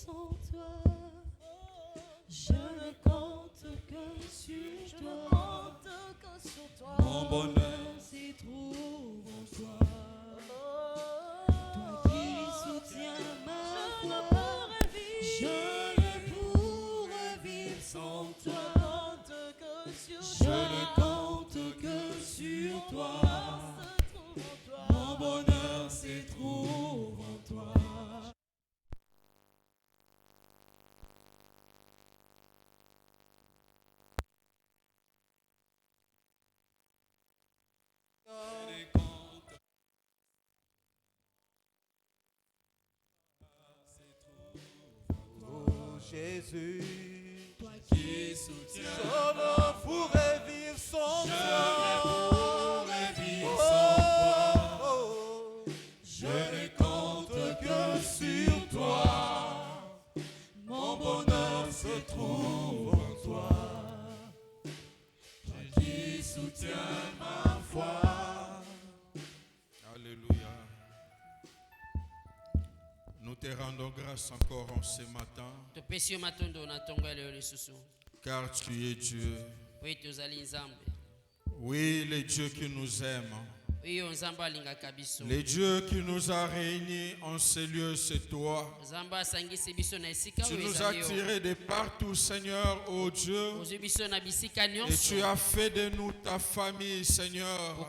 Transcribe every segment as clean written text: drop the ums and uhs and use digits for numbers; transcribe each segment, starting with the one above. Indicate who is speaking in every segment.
Speaker 1: sans toi. Je ne compte que sur toi. Mon bonheur s'y trouve en toi. Toi qui soutiens ma foi. Je ne pourrais vivre sans toi. Je ne compte que sur toi. Mon bonheur s'y trouve en toi.
Speaker 2: Jésus,
Speaker 1: toi qui soutiens,
Speaker 2: je ne pourrais vivre sans toi.
Speaker 1: Je ne compte que sur toi. Mon bonheur se trouve en toi. Toi qui soutiens ma foi.
Speaker 3: Alléluia. Nous te rendons grâce encore en ce matin, car tu es Dieu. Oui, le Dieu qui nous aime. Le Dieu qui nous a réunis en ce lieu, c'est toi. Tu nous as tirés de partout, Seigneur, ô Dieu. Et tu as fait de nous ta famille, Seigneur.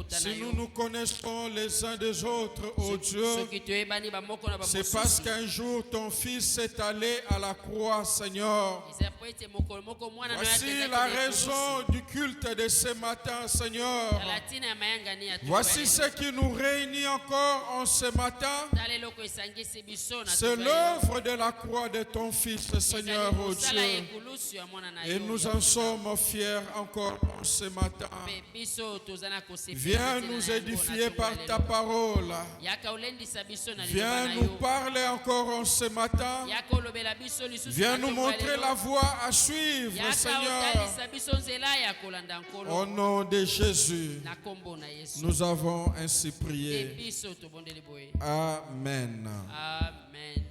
Speaker 3: Si nous nous connaissons les uns des autres, ô Dieu, c'est parce qu'un jour ton Fils est allé à la croix, Seigneur. Voici la raison du culte de ce matin, Seigneur. Voici ce qui nous réunit encore en ce matin. C'est l'œuvre de la croix de ton Fils, Seigneur, ô Dieu. Et nous en sommes fiers encore en ce matin. Viens nous édifier par ta parole. Viens nous parler encore en ce matin. Viens nous montrer la voie à suivre, Seigneur. Au nom de Jésus, nous avons ainsi prié. Amen.
Speaker 1: Amen.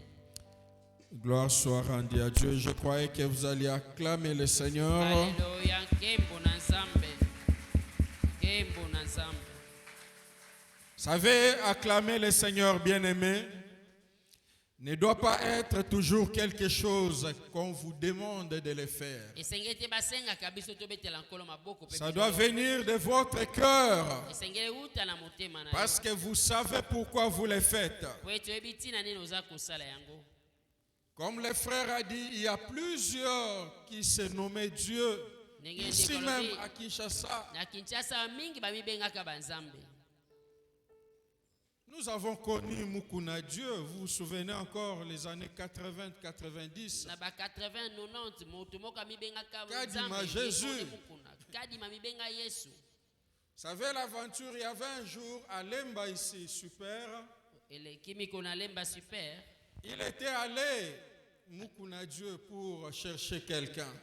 Speaker 3: Gloire soit rendue à Dieu. Je croyais que vous alliez acclamer le Seigneur.
Speaker 1: Alléluia.
Speaker 3: Savez, acclamer le Seigneur bien-aimé ne doit pas être toujours quelque chose qu'on vous demande de le faire. Ça doit venir de votre cœur, parce que vous savez pourquoi vous le faites. Comme le frère a dit, il y a plusieurs qui se nommaient Dieu, ici même à Kinshasa. Nous avons connu Mukuna Dieu, vous vous souvenez encore les années 80-90. Kadima Jésus. Vous savez l'aventure, il y avait un jour à Lemba ici, super. Il était allé Mukuna Dieu pour chercher quelqu'un.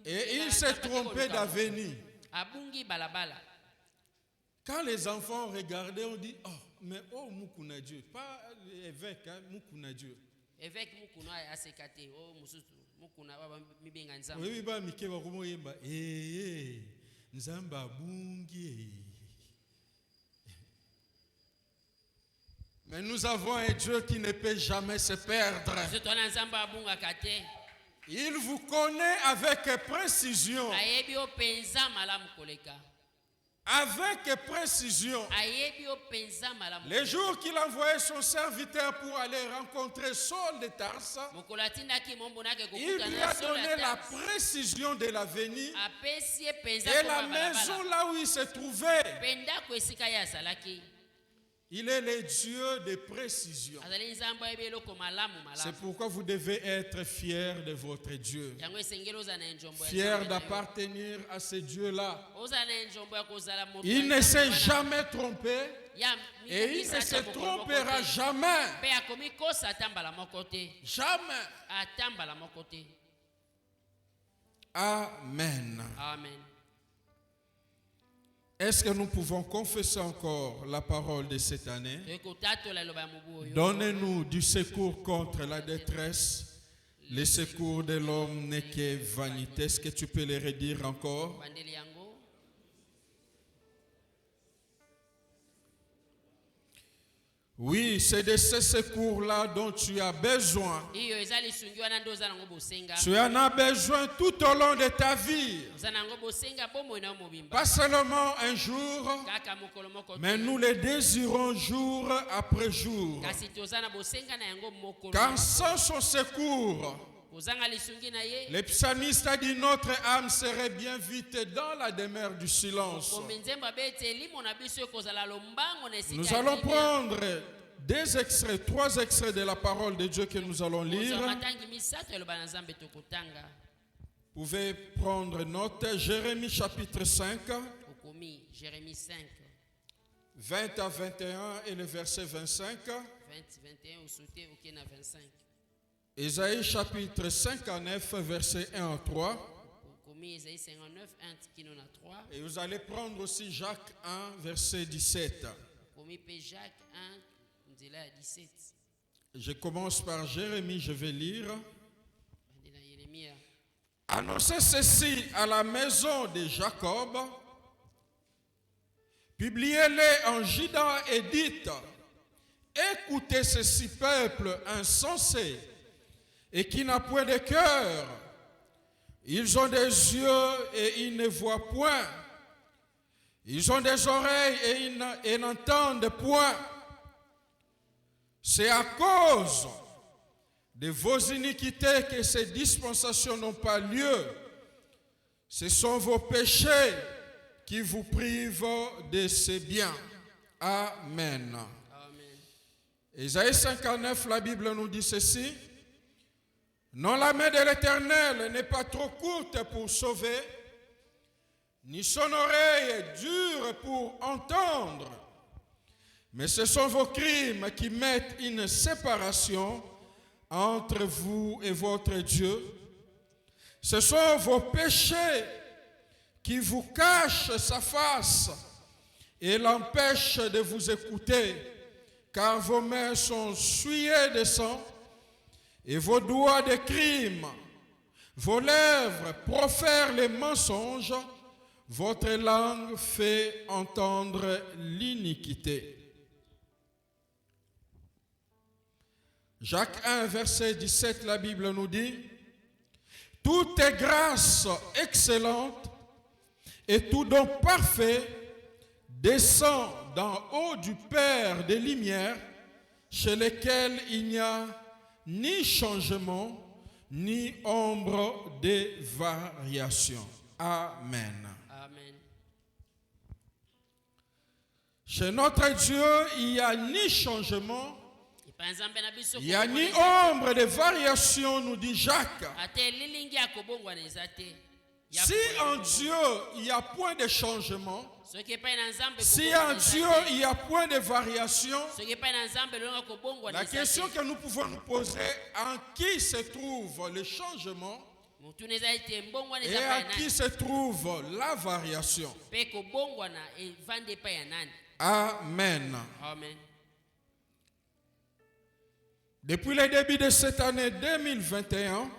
Speaker 3: Et il s'est trompé d'avenir. Quand les enfants regardaient, on dit, oh, mais oh, Mukuna Dieu. Pas l'évêque, hein, Mukuna Dieu.
Speaker 1: Évêque Mukuna a sécaté. Oh, Mukuna va mibenga nzamba.
Speaker 3: Oui, bah, Mike va comment yemba. Nzamba bungi. Mais nous avons un Dieu qui ne peut jamais se perdre. Il vous connaît avec précision. Avec précision. Les jours qu'il envoyait son serviteur pour aller rencontrer Saul de Tarse, il lui a donné la précision de l'avenir et la maison là où il se trouvait. Il est le Dieu de précision. C'est pourquoi vous devez être fiers de votre Dieu. Fiers d'appartenir à ce Dieu-là. Il ne s'est jamais trompé et il ne se trompera jamais. Jamais. Amen.
Speaker 1: Amen.
Speaker 3: Est-ce que nous pouvons confesser encore la parole de cette année? Donnez-nous du secours contre la détresse. Le secours de l'homme n'est que vanité. Est-ce que tu peux le redire encore? Oui, c'est de ce secours-là dont tu as besoin. Tu en as besoin tout au long de ta vie. Pas seulement un jour, mais nous le désirons jour après jour. Car sans son secours, le psalmiste a dit notre âme serait bien vite dans la demeure du silence. Nous allons prendre deux extraits, trois extraits de la parole de Dieu que nous allons lire. Vous pouvez prendre note. Jérémie chapitre 5, 20 à 21 et le verset 25. Ésaïe chapitre 59, verset 1 à 3. Et vous allez prendre aussi Jacques 1, verset 17. Je commence par Jérémie, je vais lire. Annoncez ceci à la maison de Jacob. Publiez-les en Juda et dites: écoutez ceci, peuple insensé et qui n'a point de cœur. Ils ont des yeux et ils ne voient point. Ils ont des oreilles et ils n'entendent point. C'est à cause de vos iniquités que ces dispensations n'ont pas lieu. Ce sont vos péchés qui vous privent de ces biens. Amen. Ésaïe 59, la Bible nous dit ceci. Non, la main de l'Éternel n'est pas trop courte pour sauver, ni son oreille dure pour entendre. Mais ce sont vos crimes qui mettent une séparation entre vous et votre Dieu. Ce sont vos péchés qui vous cachent sa face et l'empêchent de vous écouter, car vos mains sont souillées de sang et vos doigts de crime. Vos lèvres profèrent les mensonges, votre langue fait entendre l'iniquité. Jacques 1, verset 17, la Bible nous dit: toute grâce excellente et tout don parfait descend d'en haut du Père des Lumières, chez lequel il n'y a ni changement, ni ombre de variation. Amen.
Speaker 1: Amen.
Speaker 3: Chez notre Dieu, il n'y a ni changement, il n'y a ni ombre de variation, nous dit Jacques. Si en Dieu, il n'y a point de changement, si en Dieu, il n'y a point de variation, la question que nous pouvons nous poser, en qui se trouve le changement et à qui se trouve la variation? Amen.
Speaker 1: Amen.
Speaker 3: Depuis le début de cette année 2021,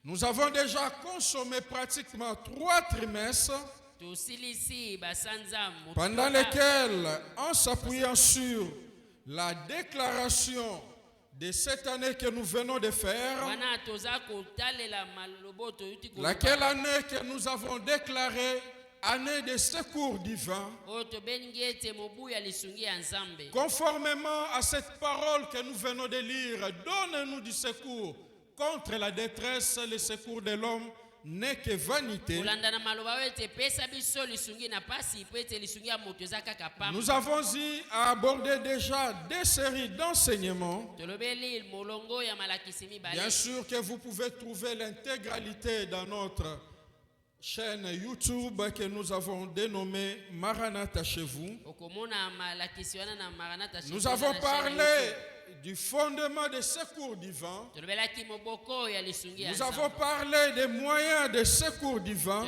Speaker 3: nous avons déjà consommé pratiquement 3 trimestres pendant lesquels, en s'appuyant sur la déclaration de cette année que nous venons de faire, laquelle année que nous avons déclarée année de secours divin, conformément à cette parole que nous venons de lire, donne-nous du secours contre la détresse. Le secours de l'homme n'est que vanité. Nous avons eu à aborder déjà des séries d'enseignements. Bien sûr que vous pouvez trouver l'intégralité dans notre chaîne YouTube que nous avons dénommée Maranatha chez vous. Nous avons parlé du fondement des secours divins.
Speaker 1: Nous
Speaker 3: avons parlé des moyens de secours divins.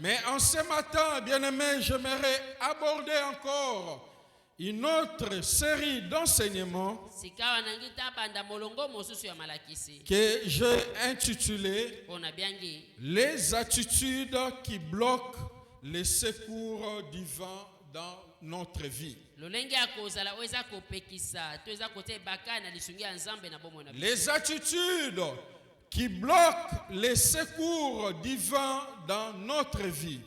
Speaker 3: Mais en ce matin, bien-aimés, j'aimerais aborder encore une autre série d'enseignements que j'ai intitulé Les attitudes qui bloquent les secours divins dans notre vie. Les attitudes qui bloquent les secours divins dans notre vie.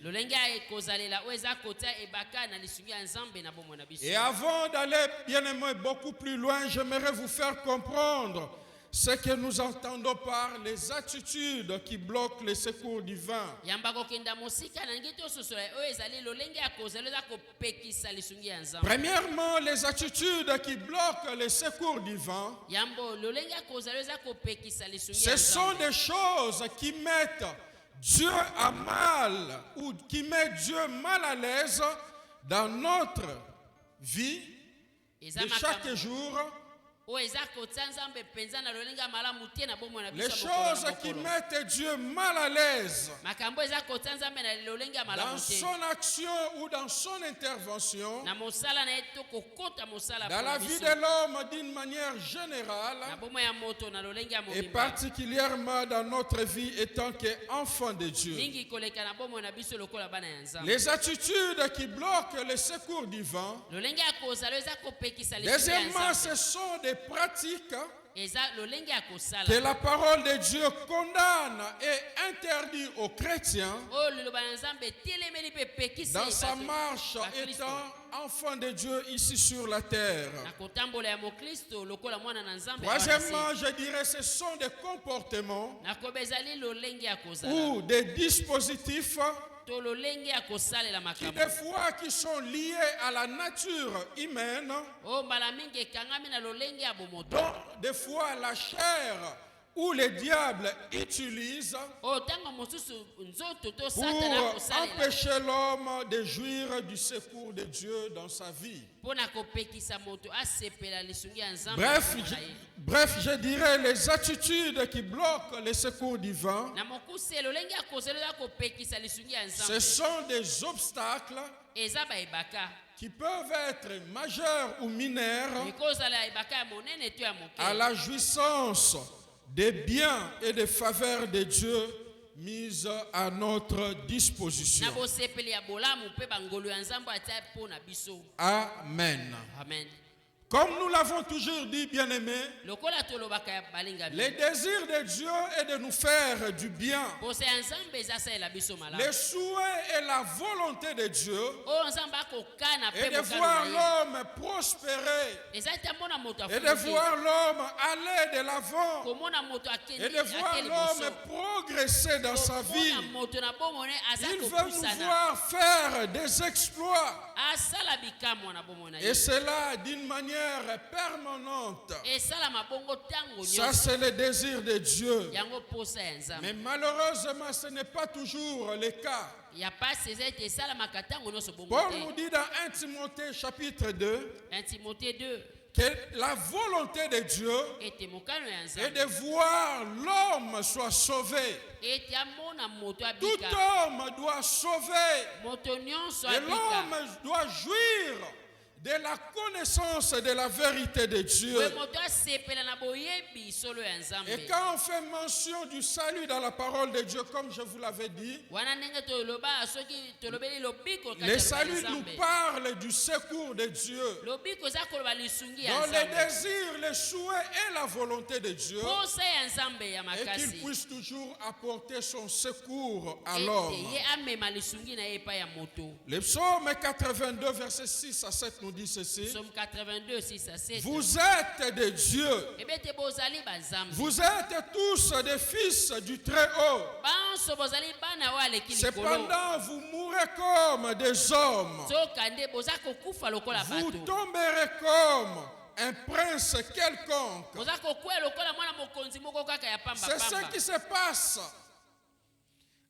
Speaker 3: Et avant d'aller bien aimé beaucoup plus loin, j'aimerais vous faire comprendre ce que nous entendons par les attitudes qui bloquent les secours divins. Premièrement, les attitudes qui bloquent les secours divins, ce sont des choses qui mettent Dieu à mal ou qui mettent Dieu mal à l'aise dans notre vie de chaque jour. Les choses qui mettent Dieu mal à l'aise dans son action ou dans son intervention, dans la vie de l'homme d'une manière générale, et particulièrement dans notre vie étant qu'enfant de Dieu. Les attitudes qui bloquent le secours divin, deuxièmement, ce sont des pratiques que la parole de Dieu condamne et interdit aux chrétiens dans sa marche étant enfant de Dieu ici sur la terre. Troisièmement, je dirais ce sont des comportements ou des dispositifs qui des fois qui sont liés à la nature humaine, dont des fois la chair ou le diable utilise pour empêcher l'homme de jouir du secours de Dieu dans sa vie. Bref, je dirais les attitudes qui bloquent les secours divins, ce sont des obstacles qui peuvent être majeurs ou mineurs à la jouissance des biens et des faveurs de Dieu mises à notre disposition. Amen.
Speaker 1: Amen.
Speaker 3: Comme nous l'avons toujours dit, bien-aimés, le désir de Dieu est de nous faire du bien. Le souhait et la volonté de Dieu est de voir l'homme prospérer et de voir l'homme aller de l'avant et de voir l'homme progresser dans sa vie. Il veut nous voir faire des exploits, et cela d'une manière permanente. Ça, c'est le désir de Dieu. Mais malheureusement, ce n'est pas toujours le cas. Paul nous dit dans 1 Timothée chapitre 2 que la volonté de Dieu est de voir l'homme soit sauvé. Tout homme doit sauver. Et l'homme doit jouir de la connaissance de la vérité de Dieu. Et quand on fait mention du salut dans la parole de Dieu, comme je vous l'avais dit, le salut nous parle du secours de Dieu, dont le désir, le souhait et la volonté de Dieu, et qu'il puisse toujours apporter son secours à l'homme. Le psaume 82, verset 6 à 7 nous dit ceci: vous êtes de Dieu, vous êtes tous des fils du Très-Haut, cependant vous mourrez comme des hommes, vous tomberez comme un prince quelconque. C'est ce qui se passe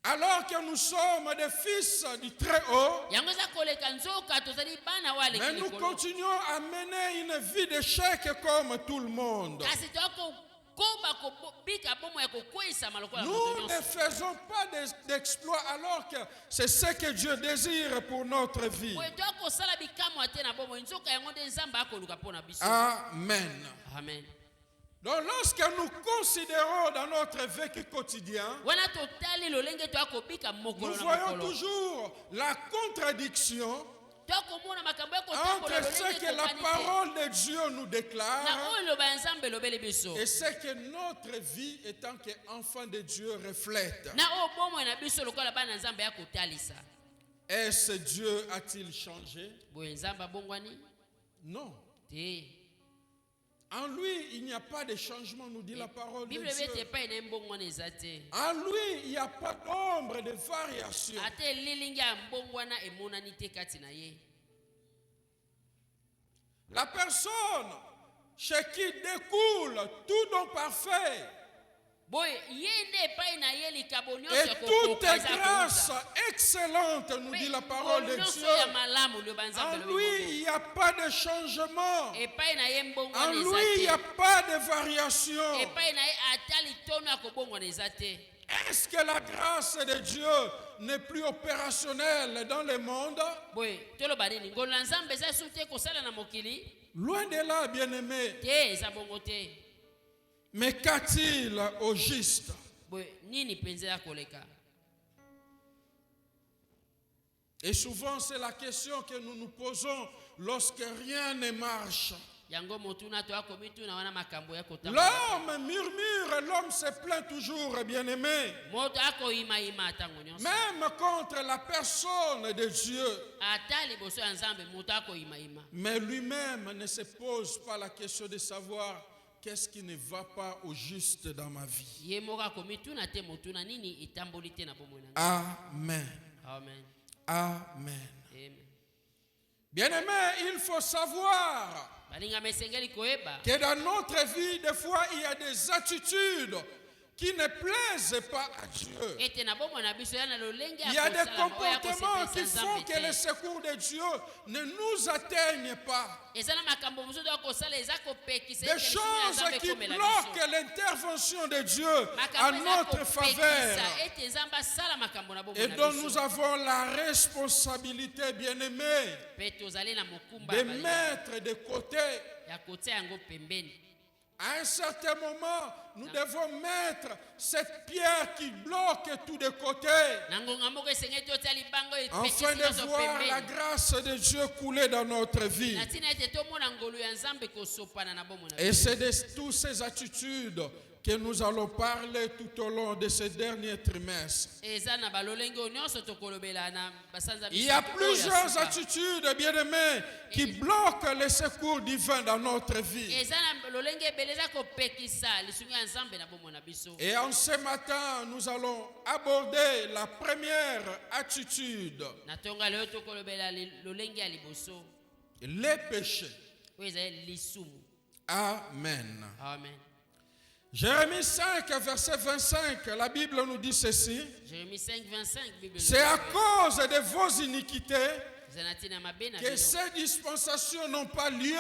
Speaker 3: Alors que nous sommes des fils du Très-Haut, mais nous continuons à mener une vie d'échec comme tout le monde. Nous ne faisons pas d'exploits alors que c'est ce que Dieu désire pour notre vie. Amen.
Speaker 1: Amen.
Speaker 3: Donc lorsque nous considérons dans notre vécu quotidien, nous voyons toujours la contradiction entre ce que la parole de Dieu nous déclare et ce que notre vie, étant qu'enfant de Dieu, reflète. Est-ce Dieu a-t-il changé? Non. En lui, il n'y a pas de changement, nous dit la parole de Dieu. En lui, il n'y a pas d'ombre de variation. La personne chez qui découle tout don parfait et toute grâce excellente, nous dit la parole de Dieu. En lui, il n'y a pas de changement. En lui, il n'y a pas de variation. Est-ce que la grâce de Dieu n'est plus opérationnelle dans le monde? Loin de là, bien-aimé. Mais qu'a-t-il au juste? Et souvent, c'est la question que nous nous posons lorsque rien ne marche. L'homme murmure, l'homme se plaint toujours, bien-aimé. Même contre la personne de Dieu. Mais lui-même ne se pose pas la question de savoir qu'est-ce qui ne va pas au juste dans ma vie. Amen.
Speaker 1: Amen.
Speaker 3: Amen. Bien-aimé, il faut savoir que dans notre vie, des fois, il y a des attitudes qui ne plaisent pas à Dieu. Il y a des comportements qui font que le secours de Dieu ne nous atteigne pas. Des choses qui bloquent l'intervention de Dieu à notre faveur. Et dont nous avons la responsabilité, bien-aimée, de mettre de côté. À un certain moment, nous devons mettre cette pierre qui bloque tout de côté, afin de voir la grâce de Dieu couler dans notre vie. Et c'est de toutes ces attitudes que nous allons parler tout au long de ce dernier trimestre. Il y a plusieurs attitudes, bien-aimés, qui bloquent le secours divin dans notre vie. Et en ce matin, nous allons aborder la première attitude. Les péchés. Amen.
Speaker 1: Amen.
Speaker 3: Jérémie 5, verset 25, la Bible nous dit ceci.
Speaker 1: Jérémie 5, 25,
Speaker 3: c'est à cause de vos iniquités que ces dispensations n'ont pas lieu.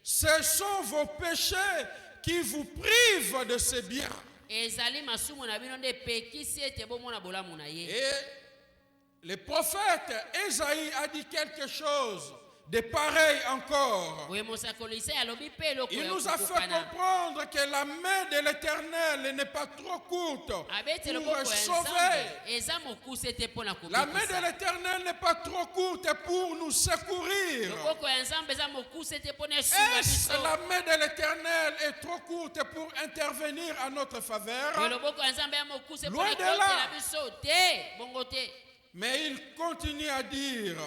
Speaker 3: Ce sont vos péchés qui vous privent de ces biens. Et le prophète Ésaïe a dit quelque chose de pareil encore. Il nous a fait comprendre que la main de l'Éternel n'est pas trop courte pour sauver. La main de l'Éternel n'est pas trop courte pour nous secourir. Est-ce que la main de l'Éternel est trop courte pour intervenir à notre faveur? Loin de là. Mais il continue à dire,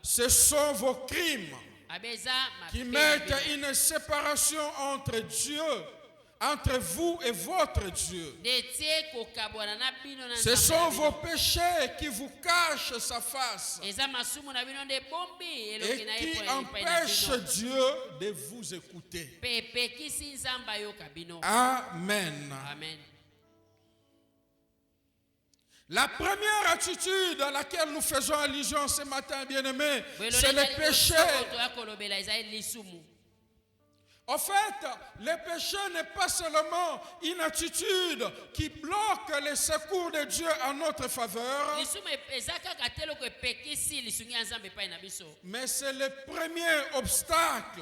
Speaker 3: ce sont vos crimes qui mettent une séparation entre Dieu entre vous et votre Dieu. Ce sont vos péchés qui vous cachent sa face et qui empêchent Dieu de vous écouter. Amen.
Speaker 1: Amen.
Speaker 3: La première attitude à laquelle nous faisons allusion ce matin, bien-aimés, c'est le péché. En fait, le péché n'est pas seulement une attitude qui bloque les secours de Dieu en notre faveur, mais c'est le premier obstacle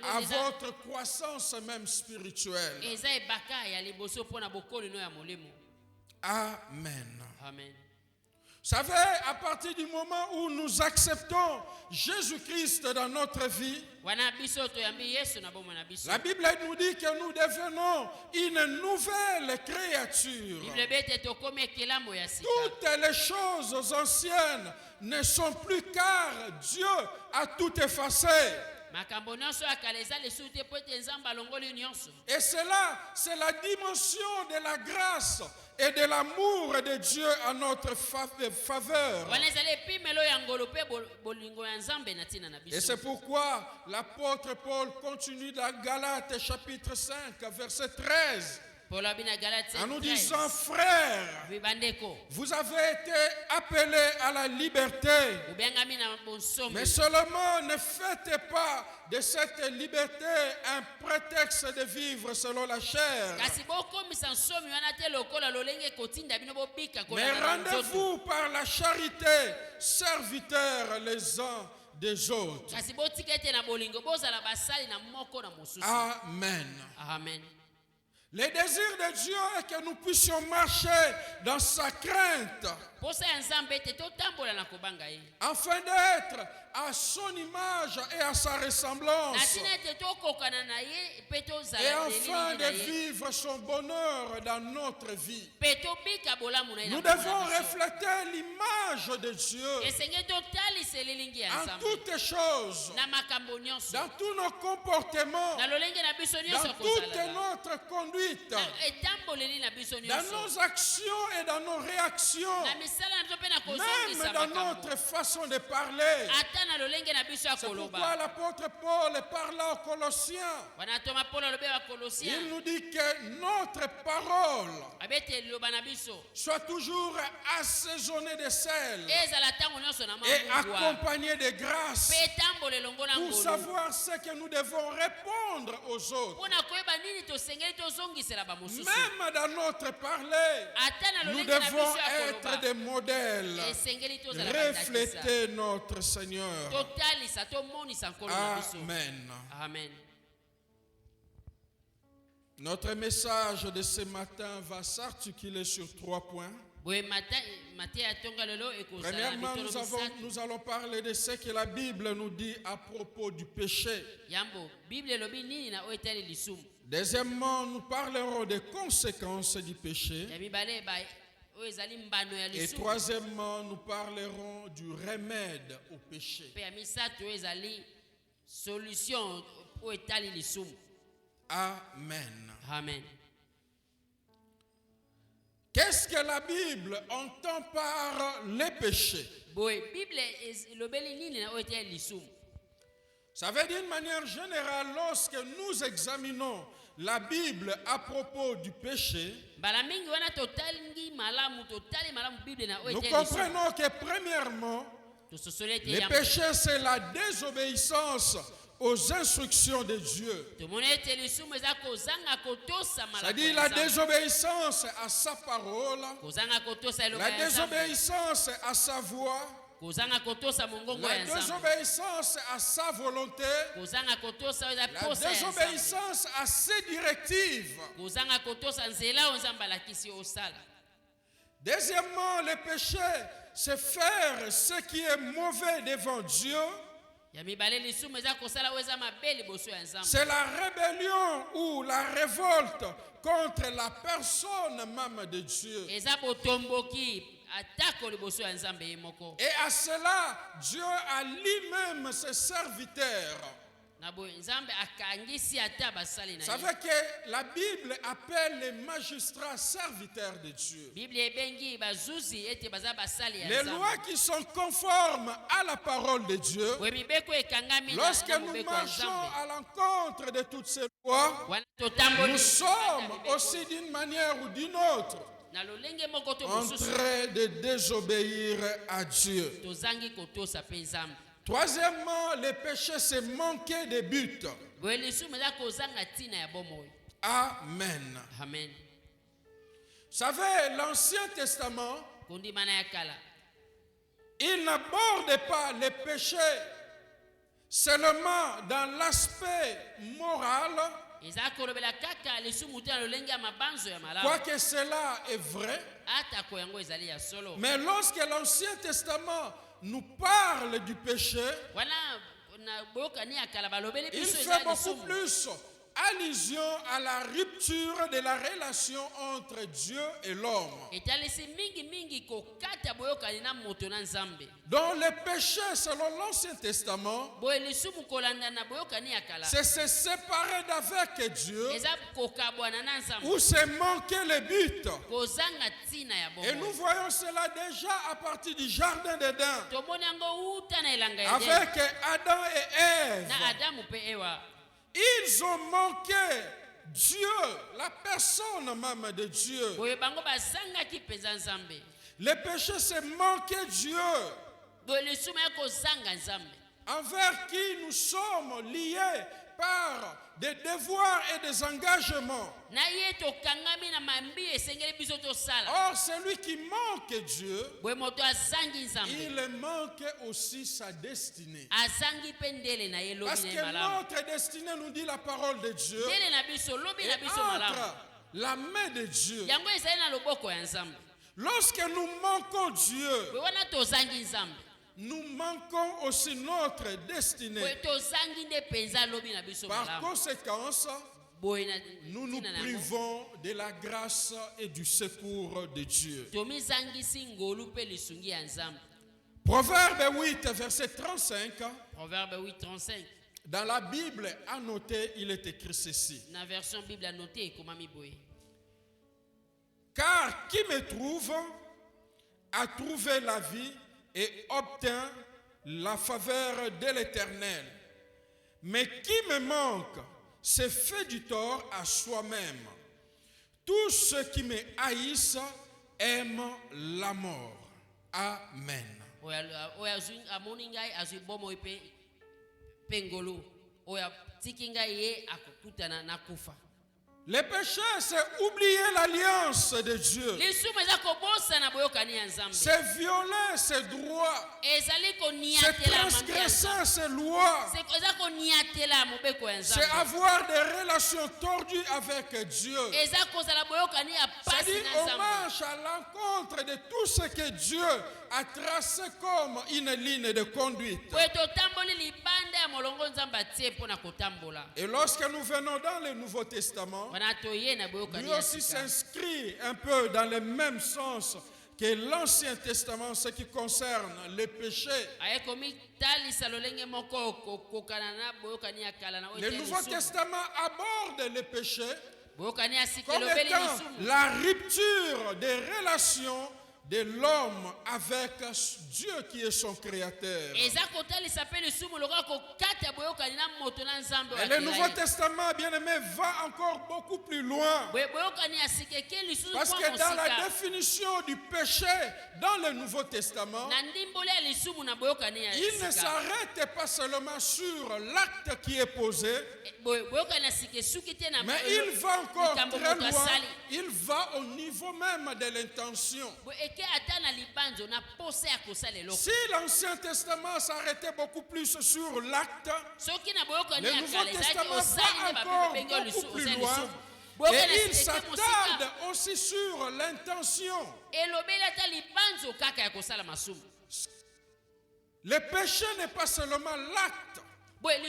Speaker 3: à votre croissance même spirituelle. Amen.
Speaker 1: Amen.
Speaker 3: Vous savez, à partir du moment où nous acceptons Jésus-Christ dans notre vie, la Bible nous dit que nous devenons une nouvelle créature. Toutes les choses anciennes ne sont plus, car Dieu a tout effacé. Et cela, c'est la dimension de la grâce et de l'amour de Dieu à notre faveur. Et c'est pourquoi l'apôtre Paul continue dans Galates chapitre 5, verset 13. En nous disant, frères, vous avez été appelés à la liberté, mais seulement ne faites pas de cette liberté un prétexte de vivre selon la chair. Mais rendez-vous par la charité, serviteurs les uns des autres. Amen.
Speaker 1: Amen.
Speaker 3: Le désir de Dieu est que nous puissions marcher dans sa crainte, afin d'être à son image et à sa ressemblance, et afin de vivre son bonheur dans notre vie. Nous devons refléter l'image de Dieu en toutes choses, dans tous nos comportements, dans toute notre conduite, dans nos actions et dans nos réactions, même dans notre façon de parler. C'est pourquoi l'apôtre Paul parla aux Colossiens. Il nous dit que notre parole soit toujours assaisonnée de sel et accompagnée de grâce, pour savoir ce que nous devons répondre aux autres. Même dans notre parler, nous devons être des modèles, refléter notre Seigneur. Amen.
Speaker 1: Amen.
Speaker 3: Notre message de ce matin va s'articuler sur 3 points. Premièrement, nous allons parler de ce que la Bible nous dit à propos du péché. Deuxièmement, nous parlerons des conséquences du péché. Et troisièmement, nous parlerons du remède au péché. Amen.
Speaker 1: Amen.
Speaker 3: Qu'est-ce que la Bible entend par les péchés? Ça veut dire d'une manière générale, lorsque nous examinons la Bible à propos du péché, nous comprenons que premièrement, le péché, c'est la désobéissance aux instructions de Dieu. C'est-à-dire la désobéissance à sa parole, la désobéissance à sa voix, la désobéissance à sa volonté, la désobéissance à ses directives. Deuxièmement, le péché, c'est faire ce qui est mauvais devant Dieu. C'est la rébellion ou la révolte contre la personne même de Dieu. Et à cela, Dieu a lui-même ses serviteurs. Ça veut que la Bible appelle les magistrats serviteurs de Dieu. Les lois qui sont conformes à la parole de Dieu. Lorsque nous marchons à l'encontre de toutes ces lois, nous sommes aussi d'une manière ou d'une autre en train de désobéir à Dieu. Troisièmement, le péché, c'est manquer de but. Amen.
Speaker 1: Amen.
Speaker 3: Vous savez, l'Ancien Testament, il n'aborde pas les péchés seulement dans l'aspect moral, quoique cela est vrai. Mais lorsque l'Ancien Testament nous parle du péché, il fait beaucoup plus allusion à la rupture de la relation entre Dieu et l'homme. Donc le péché selon l'Ancien Testament, c'est se séparer d'avec Dieu ou c'est manquer le but. Et nous voyons cela déjà à partir du jardin d'Éden avec Adam et Ève. Ils ont manqué Dieu, la personne même de Dieu. Le péché, c'est manquer Dieu, envers qui nous sommes liés par des devoirs et des engagements. Or, celui qui manque Dieu, il manque aussi sa destinée. Parce que notre destinée, nous dit la parole de Dieu, est entre la main de Dieu. Lorsque nous manquons Dieu, nous manquons aussi notre destinée. Par conséquent, nous nous privons de la grâce et du secours de Dieu. Proverbe 8, verset 35.
Speaker 1: Proverbe 8, 35.
Speaker 3: Dans la Bible annotée, il est écrit ceci.
Speaker 1: Dans la version Bible annotée,
Speaker 3: car qui me trouve a trouvé la vie et obtient la faveur de l'Éternel. Mais qui me manque se fait du tort à soi-même. Tous ceux qui me haïssent aiment la mort. Amen. Le péché, c'est oublier l'alliance de Dieu. C'est violer ses droits. C'est transgresser ses lois. C'est avoir des relations tordues avec Dieu. C'est-à-dire, on marche à l'encontre de tout ce que Dieu a tracé comme une ligne de conduite. Et lorsque nous venons dans le Nouveau Testament, lui aussi s'inscrit un peu dans le même sens que l'Ancien Testament, ce qui concerne le péché. Le Nouveau Testament aborde le péché comme étant la rupture des relations de l'homme avec Dieu qui est son créateur. Et le Nouveau Testament, bien aimé, va encore beaucoup plus loin. Parce que dans la définition du péché dans le Nouveau Testament, il ne s'arrête pas seulement sur l'acte qui est posé, mais il va encore très loin. Il va au niveau même de l'intention. Si l'Ancien Testament s'arrêtait beaucoup plus sur l'acte, le Nouveau Testament va encore beaucoup plus loin. Et il s'attarde aussi sur l'intention. Le péché n'est pas seulement l'acte L'acte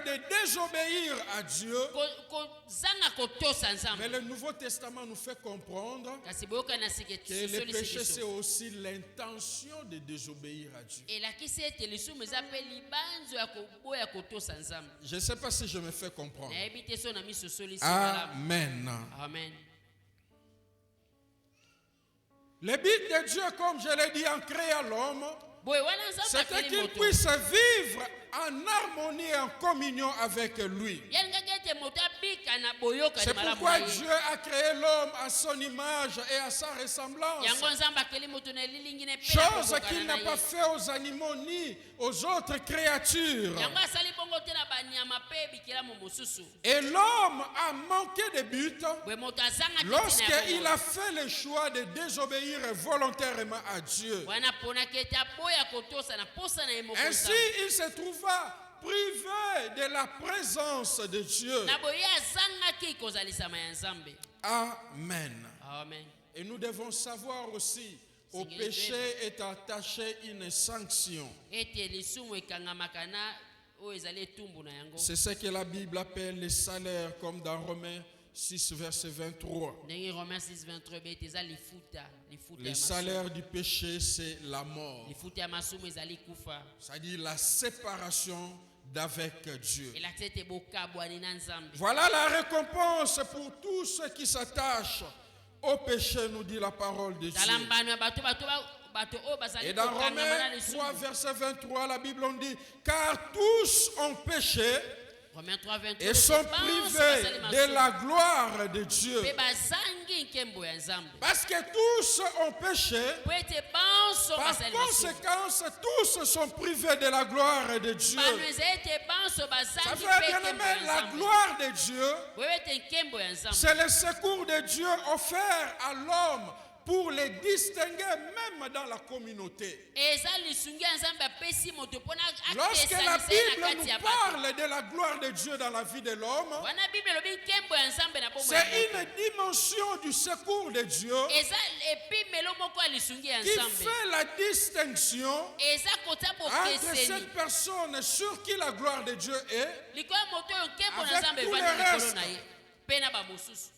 Speaker 3: de désobéir à Dieu. Mais le Nouveau Testament nous fait comprendre que le péché, c'est aussi l'intention de désobéir à Dieu. Je ne sais pas si je me fais comprendre. Amen.
Speaker 1: Amen.
Speaker 3: Le but de Dieu, comme je l'ai dit en créant l'homme, c'était qu'il puisse vivre en harmonie et en communion avec lui. C'est pourquoi Dieu a créé l'homme à son image et à sa ressemblance. Chose qu'il n'a pas fait aux animaux ni aux autres créatures. Et l'homme a manqué de but lorsqu'il a fait le choix de désobéir volontairement à Dieu. Ainsi, il se trouva privé de la présence de Dieu. Amen.
Speaker 1: Amen.
Speaker 3: Et nous devons savoir aussi, au péché est attachée une sanction. C'est ce que la Bible appelle les salaires, comme dans Romains 6, verset 23. Le salaire du péché, c'est la mort. C'est-à-dire la séparation d'avec Dieu. Voilà la récompense pour tous ceux qui s'attachent au péché, nous dit la parole de Dieu. Et dans Romains 3, verset 23, la Bible on dit, car tous ont péché et sont privés de la gloire de Dieu. Parce que tous ont péché, par conséquent, tous sont privés de la gloire de Dieu. Ça veut bien aimer la gloire de Dieu. C'est le secours de Dieu offert à l'homme pour les distinguer même dans la communauté. Lorsque la Bible nous parle de la gloire de Dieu dans la vie de l'homme, c'est une dimension du secours de Dieu qui fait la distinction entre cette personne sur qui la gloire de Dieu est avec tout le reste.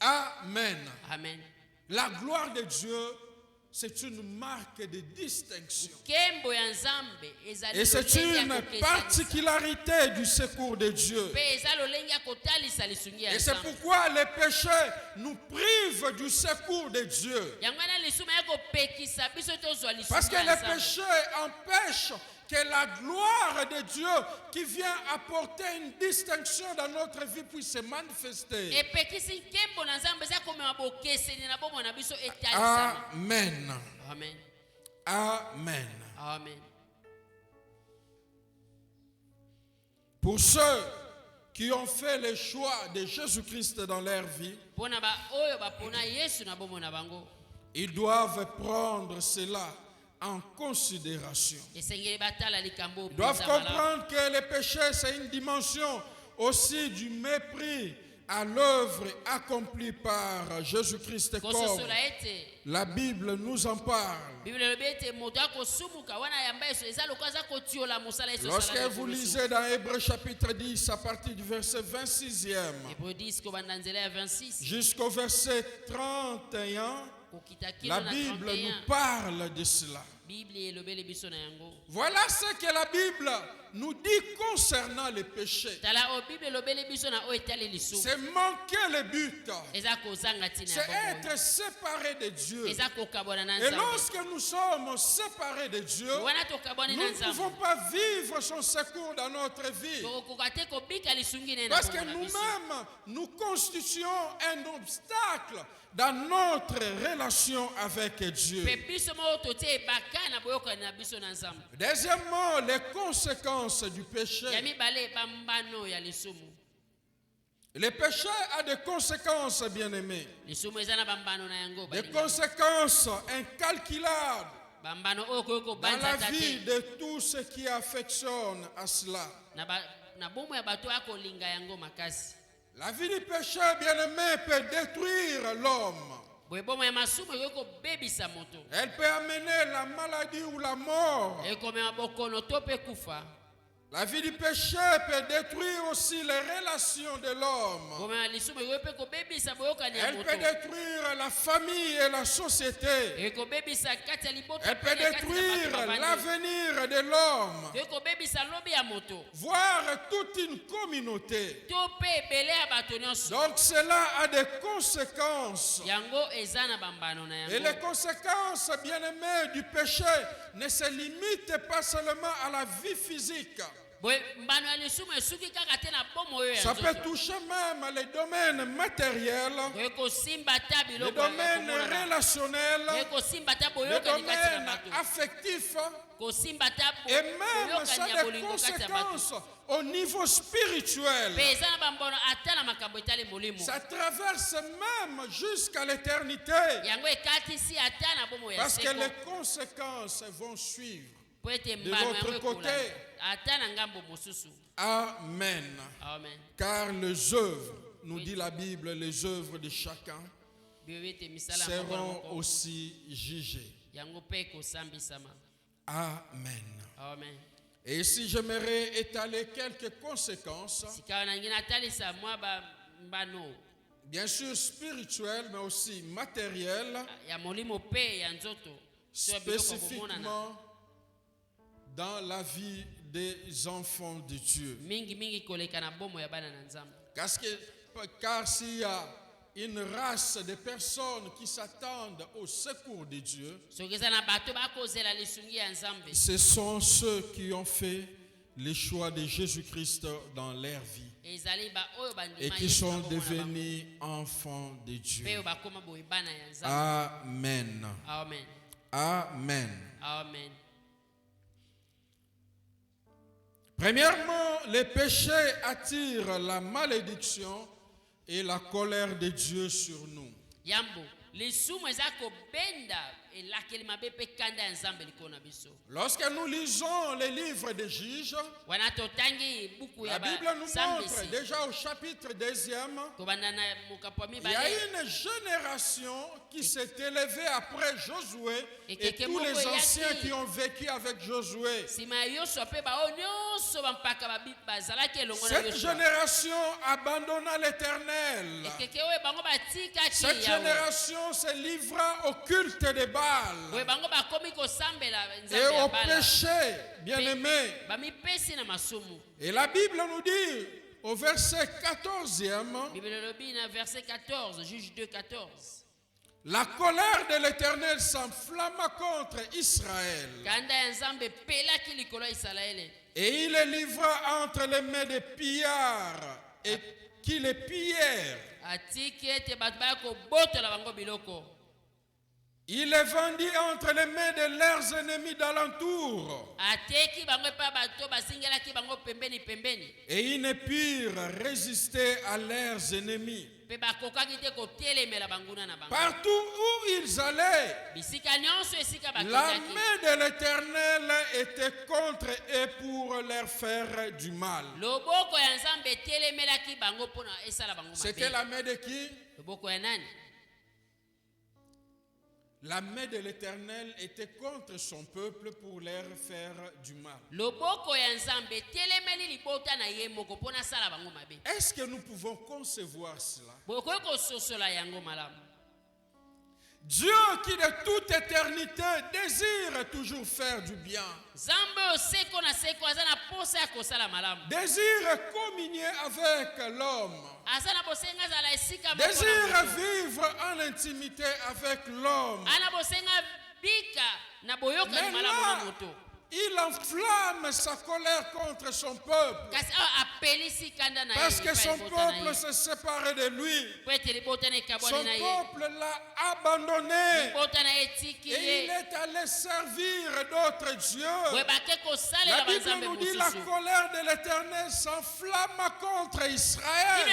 Speaker 3: Amen.
Speaker 1: Amen.
Speaker 3: La gloire de Dieu, c'est une marque de distinction. Et c'est une particularité du secours de Dieu. Et c'est pourquoi les péchés nous privent du secours de Dieu. Parce que les péchés empêchent que la gloire de Dieu qui vient apporter une distinction dans notre vie puisse se manifester. Amen.
Speaker 1: Amen.
Speaker 3: Amen.
Speaker 1: Amen.
Speaker 3: Pour ceux qui ont fait le choix de Jésus-Christ dans leur vie, ils doivent prendre cela en considération. Ils doivent comprendre que le péché, c'est une dimension aussi du mépris à l'œuvre accomplie par Jésus-Christ, comme la Bible nous en parle. Lorsque vous lisez dans Hébreux chapitre 10 à partir du verset 26e jusqu'au verset 31, la Bible nous parle de cela. Voilà ce que la Bible nous dit concernant les péchés. C'est manquer le but. C'est être séparé de Dieu. Et lorsque nous sommes séparés de Dieu, nous ne pouvons pas vivre son secours dans notre vie. Parce que nous-mêmes, nous constituons un obstacle dans notre relation avec Dieu. Deuxièmement, les conséquences du péché. Le péché a des conséquences, bien-aimés. Des conséquences incalculables dans la vie de tous ceux qui affectionnent à cela. La vie du péché, bien-aimé, peut détruire l'homme. Elle peut amener la maladie ou la mort. La vie du péché peut détruire aussi les relations de l'homme. Elle peut détruire la famille et la société. Elle peut détruire l'avenir de l'homme, voire toute une communauté. Donc cela a des conséquences. Et les conséquences, bien-aimés, du péché ne se limitent pas seulement à la vie physique. Ça peut toucher même les domaines matériels, les domaines relationnels, les domaines affectifs, et même ça a des conséquences au niveau spirituel. Ça traverse même jusqu'à l'éternité, parce que les conséquences vont suivre de votre côté. Amen.
Speaker 1: Amen.
Speaker 3: Car les œuvres, nous dit la Bible, les œuvres de chacun seront aussi jugées. Amen.
Speaker 1: Amen.
Speaker 3: Et ici, j'aimerais étaler quelques conséquences, bien sûr spirituelles, mais aussi matérielles, spécifiquement dans la vie des enfants de Dieu. Car s'il y a une race de personnes qui s'attendent au secours de Dieu, ce sont ceux qui ont fait le choix de Jésus-Christ dans leur vie et qui sont devenus enfants de Dieu. Amen.
Speaker 1: Amen.
Speaker 3: Amen.
Speaker 1: Amen.
Speaker 3: Premièrement, le péché attire la malédiction et la colère de Dieu sur nous. Lorsque nous lisons les livres des juges, la Bible nous montre déjà au chapitre 2e, il y a une génération qui s'est élevée après Josué et tous les anciens qui ont vécu avec Josué. Cette génération abandonna l'Éternel. Cette génération se livra au culte de Baal et au péché, bien-aimé. Et la Bible nous dit au verset 14e,
Speaker 1: Juge 2, 14.
Speaker 3: La colère de l'Éternel s'enflamma contre Israël. Et il les livra entre les mains des pillards et qui les pillèrent. Il les vendit entre les mains de leurs ennemis d'alentour. Et ils ne purent résister à leurs ennemis. Partout où ils allaient, la main de l'Éternel était contre eux pour leur faire du mal. C'était la main de qui? La main de l'Éternel était contre son peuple pour leur faire du mal. Est-ce que nous pouvons concevoir cela? Dieu qui de toute éternité désire toujours faire du bien, désire communier avec l'homme, désire vivre en intimité avec l'homme. Mais là, il enflamme sa colère contre son peuple, parce que son peuple s'est séparé de lui. Son peuple l'a abandonné et il est allé servir d'autres dieux. La Bible nous dit la colère de l'Éternel s'enflamme contre Israël.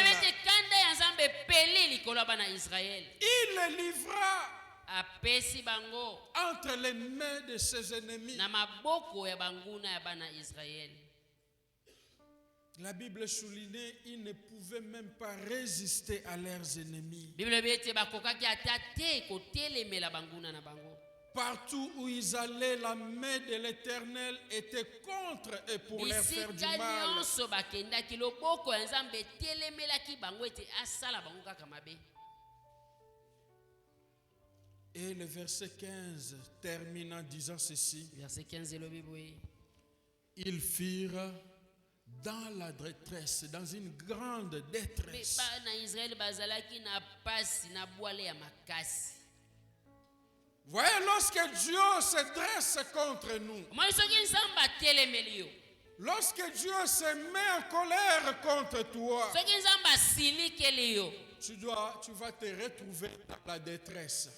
Speaker 3: Il les livra entre les mains de ses ennemis. La Bible soulignait, ils ne pouvaient même pas résister à leurs ennemis. Partout où ils allaient, la main de l'Éternel était contre eux pour leur faire du mal. Et le verset 15 termine en disant ceci.
Speaker 1: Verset 15,
Speaker 3: ils firent dans la détresse, dans une grande détresse. Voyez, lorsque Dieu se dresse contre nous, lorsque Dieu se met en colère contre toi, tu vas te retrouver dans la détresse.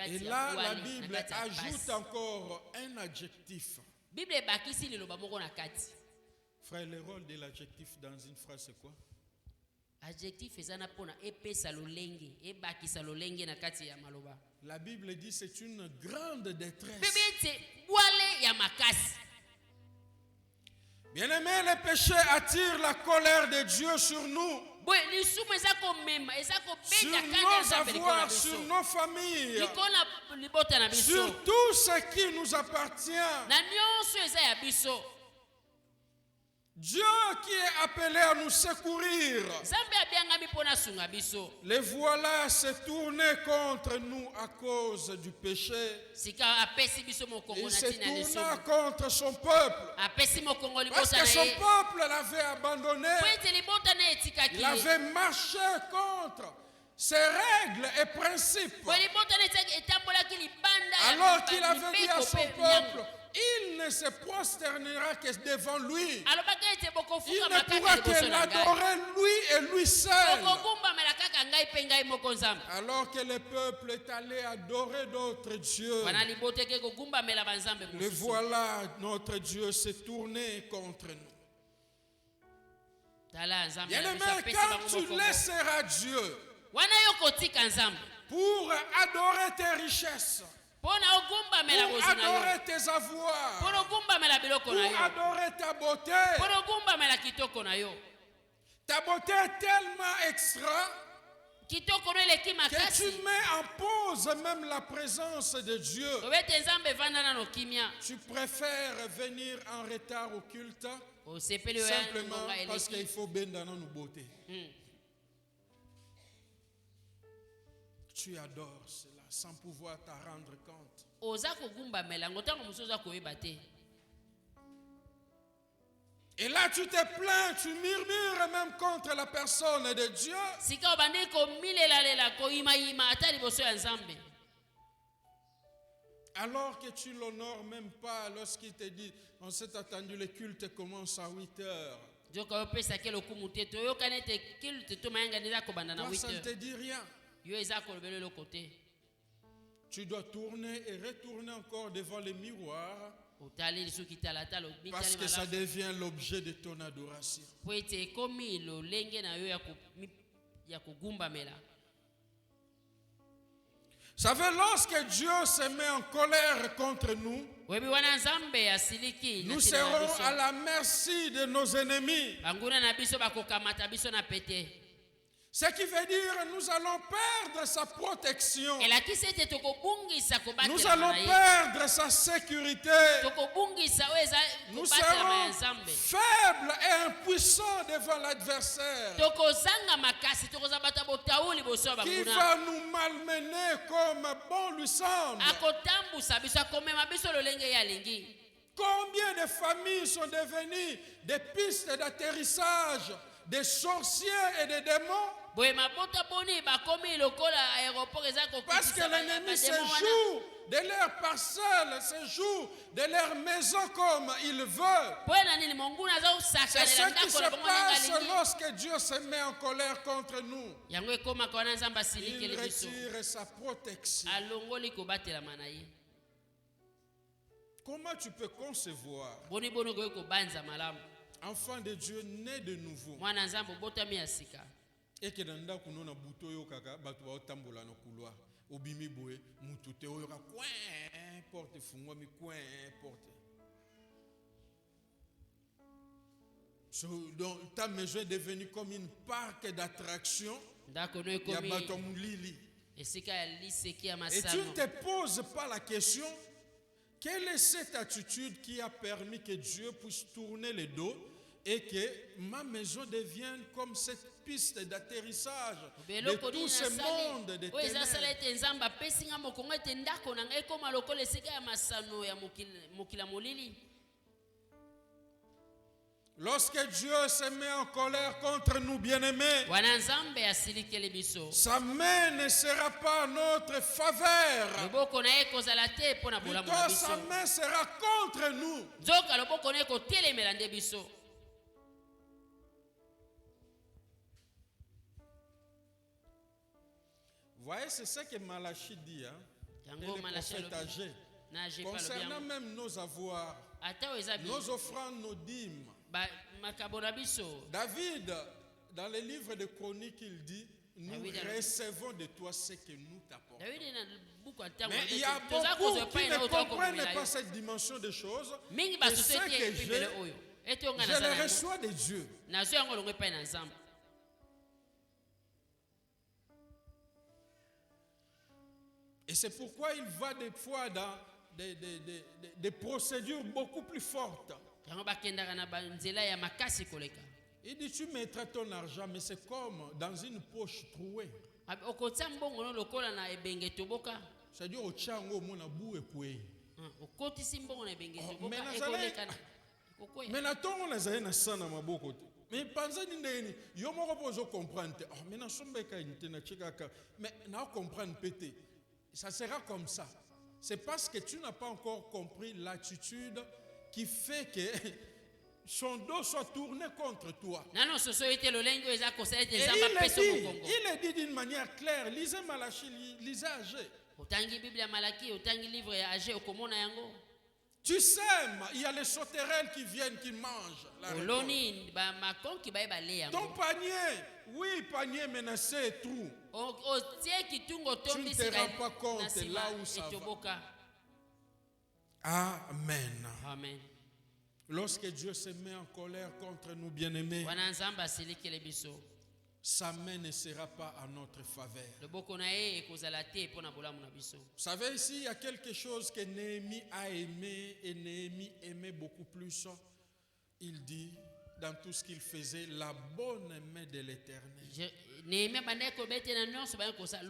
Speaker 3: Et là, la Bible ajoute encore un adjectif. Frère, le rôle de l'adjectif dans une phrase, c'est quoi? La Bible dit c'est une grande détresse. Bien-aimé, le péché attire la colère de Dieu sur nous, sur nos avoirs, sur nos familles, sur tout ce qui nous appartient. Dieu qui est appelé à nous secourir, les voilà se tourner contre nous à cause du péché. Il se tourna contre son peuple parce que son peuple l'avait abandonné. Il avait marché contre ses règles et principes, alors qu'il avait dit à son peuple: il ne se prosternera que devant lui. Il ne pourra que l'adorer lui et lui seul. Alors que le peuple est allé adorer d'autres dieux, le voilà, notre Dieu s'est tourné contre nous. Bien-aimé, quand tu laisseras Dieu pour adorer tes richesses, pour adorer tes avoirs, pour adorer ta beauté est tellement extra que tu mets en pause même la présence de Dieu. Tu préfères venir en retard au culte simplement parce qu'il faut bien dans nos beautés. Tu adores cela sans pouvoir t'en rendre compte. Et là tu te plains, tu murmures même contre la personne de Dieu. Alors que tu l'honores même pas lorsqu'il te dit: on s'est attendu, le culte commence à 8 heures. Toi, ça ne te dit rien. Tu dois tourner et retourner encore devant le miroir parce que ça devient l'objet de ton adoration. Vous savez, lorsque Dieu se met en colère contre nous, nous serons à la merci de nos ennemis. Ce qui veut dire nous allons perdre sa protection. Nous allons perdre sa sécurité. Nous serons faibles et impuissants devant l'adversaire qui va nous malmener comme bon lui semble. Combien de familles sont devenues des pistes d'atterrissage des sorciers et des démons? Parce que l'ennemi se joue de leur parcelle, se joue de leur maison comme il veut. C'est ce qui se passe lorsque Dieu se met en colère contre nous. Il retire sa protection. Comment tu peux concevoir enfant de Dieu né de nouveau et que dans le couloir na buto yo kaka batu ba tambola na couloir obimi boye mutute oyo ka coin porte fungwa mi coin porte. Donc ta maison est devenue comme une parc d'attractions. Il y a bato mulili. Et tu ne te poses pas la question, quelle est cette attitude qui a permis que Dieu puisse tourner le dos et que ma maison devienne comme cette piste d'atterrissage de tout ce monde de ténèbres. Lorsque Dieu se met en colère contre nous, bien-aimés, sa main ne sera pas à notre faveur. Plutôt, sa main sera contre nous. Vous voyez, c'est ce que Malachie dit, hein? Et le prophète âgé, concernant même nos avoirs, nos offrandes, nos dîmes. David, dans le livre de Chroniques, il dit, nous recevons de toi ce que nous t'apportons. Mais il y a beaucoup qui ne comprennent pas cette dimension des choses. Et ce que je le reçois de Dieu. Et c'est pourquoi il va des fois dans des procédures beaucoup plus fortes. Il dit, tu mettras ton argent, mais c'est comme dans une poche trouée. C'est-à-dire, au tchango, mon abou et koué. Mais na tongo na zaye na sana maboko te. Mais pensa ndeni yo moko pozo comprendre. Oh mais na sombeka inte na chikaka. Mais na comprendre pété. Ça sera comme ça. C'est parce que tu n'as pas encore compris l'attitude qui fait que son dos soit tourné contre toi. Et il est dit d'une manière claire. Lisez Malachie, lisez Agé. Tu sèmes, il y a les sauterelles qui viennent, qui mangent la récolte. Ton panier, oui, panier menacé et trou. Tu ne te rends pas compte là où ça va. Amen.
Speaker 1: Amen.
Speaker 3: Lorsque Dieu se met en colère contre nous, bien-aimés, sa main ne sera pas à notre faveur. Vous savez, ici, il y a quelque chose que Néhémie a aimé et Néhémie aimait beaucoup plus. Il dit, dans tout ce qu'il faisait, la bonne main de l'Éternel. Vous savez,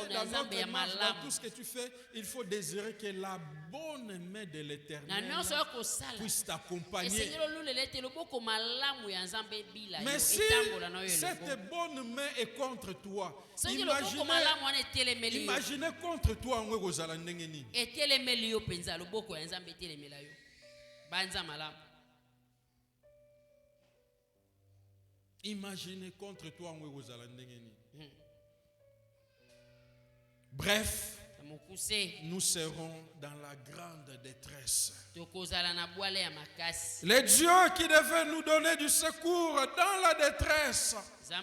Speaker 3: dans notre marche, dans tout ce que tu fais, il faut désirer que la bonne main de l'Éternel puisse t'accompagner. Mais si cette bonne main est contre toi, imaginez contre toi en imaginez contre toi en bref, nous serons dans la grande détresse. Le Dieu qui devait nous donner du secours dans la détresse, les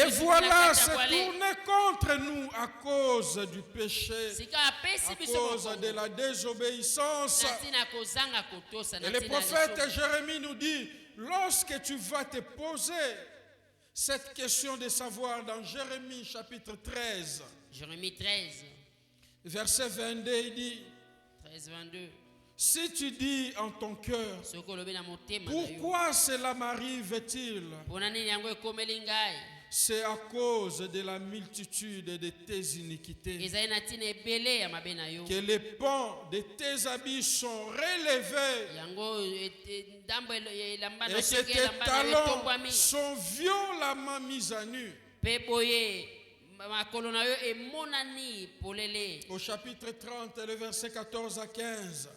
Speaker 3: voilà se tourner contre nous à cause du péché, à cause de la désobéissance. Et le prophète Jérémie nous dit, lorsque tu vas te poser cette question de savoir dans Jérémie chapitre 13,
Speaker 1: Jérémie 13,
Speaker 3: verset 22, il dit,
Speaker 1: 13, 22.
Speaker 3: Si tu dis en ton cœur, pourquoi cela m'arrive-t-il? C'est à cause de la multitude de tes iniquités que les pans de tes habits sont relevés et que tes talons sont violemment mis à nu. Au chapitre 30, le verset 14 à 15,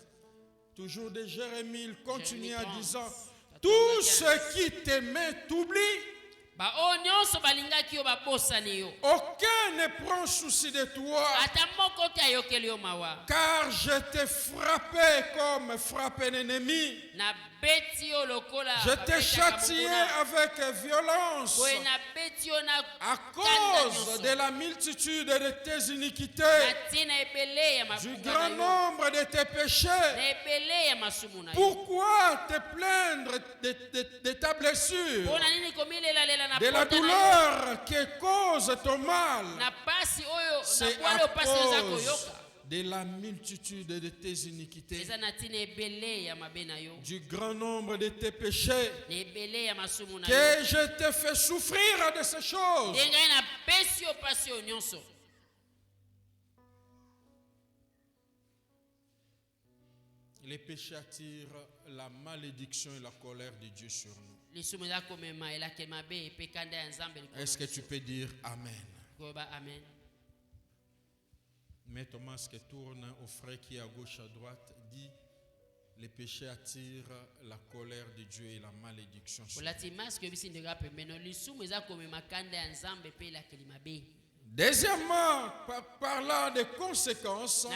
Speaker 3: toujours de Jérémie, il continue en disant, tout ce qui t'aimait t'oublie. Aucun ne prend souci de toi, car je t'ai frappé comme frappe un ennemi. Je t'ai châtié avec violence à cause de la multitude de tes iniquités, du grand nombre de tes péchés. Pourquoi te plaindre de ta blessure, de la douleur qui cause ton mal? c'est à cause de la multitude de tes iniquités, du grand nombre de tes péchés, que je te fais souffrir de ces choses. Les péchés attirent la malédiction et la colère de Dieu sur nous. Est-ce que tu peux dire Amen?
Speaker 1: Amen.
Speaker 3: Mets ton masque, tourne au frère qui est à gauche, à droite. Dis, les péchés attirent la colère de Dieu et la malédiction sur nous. Deuxièmement, parlant des conséquences,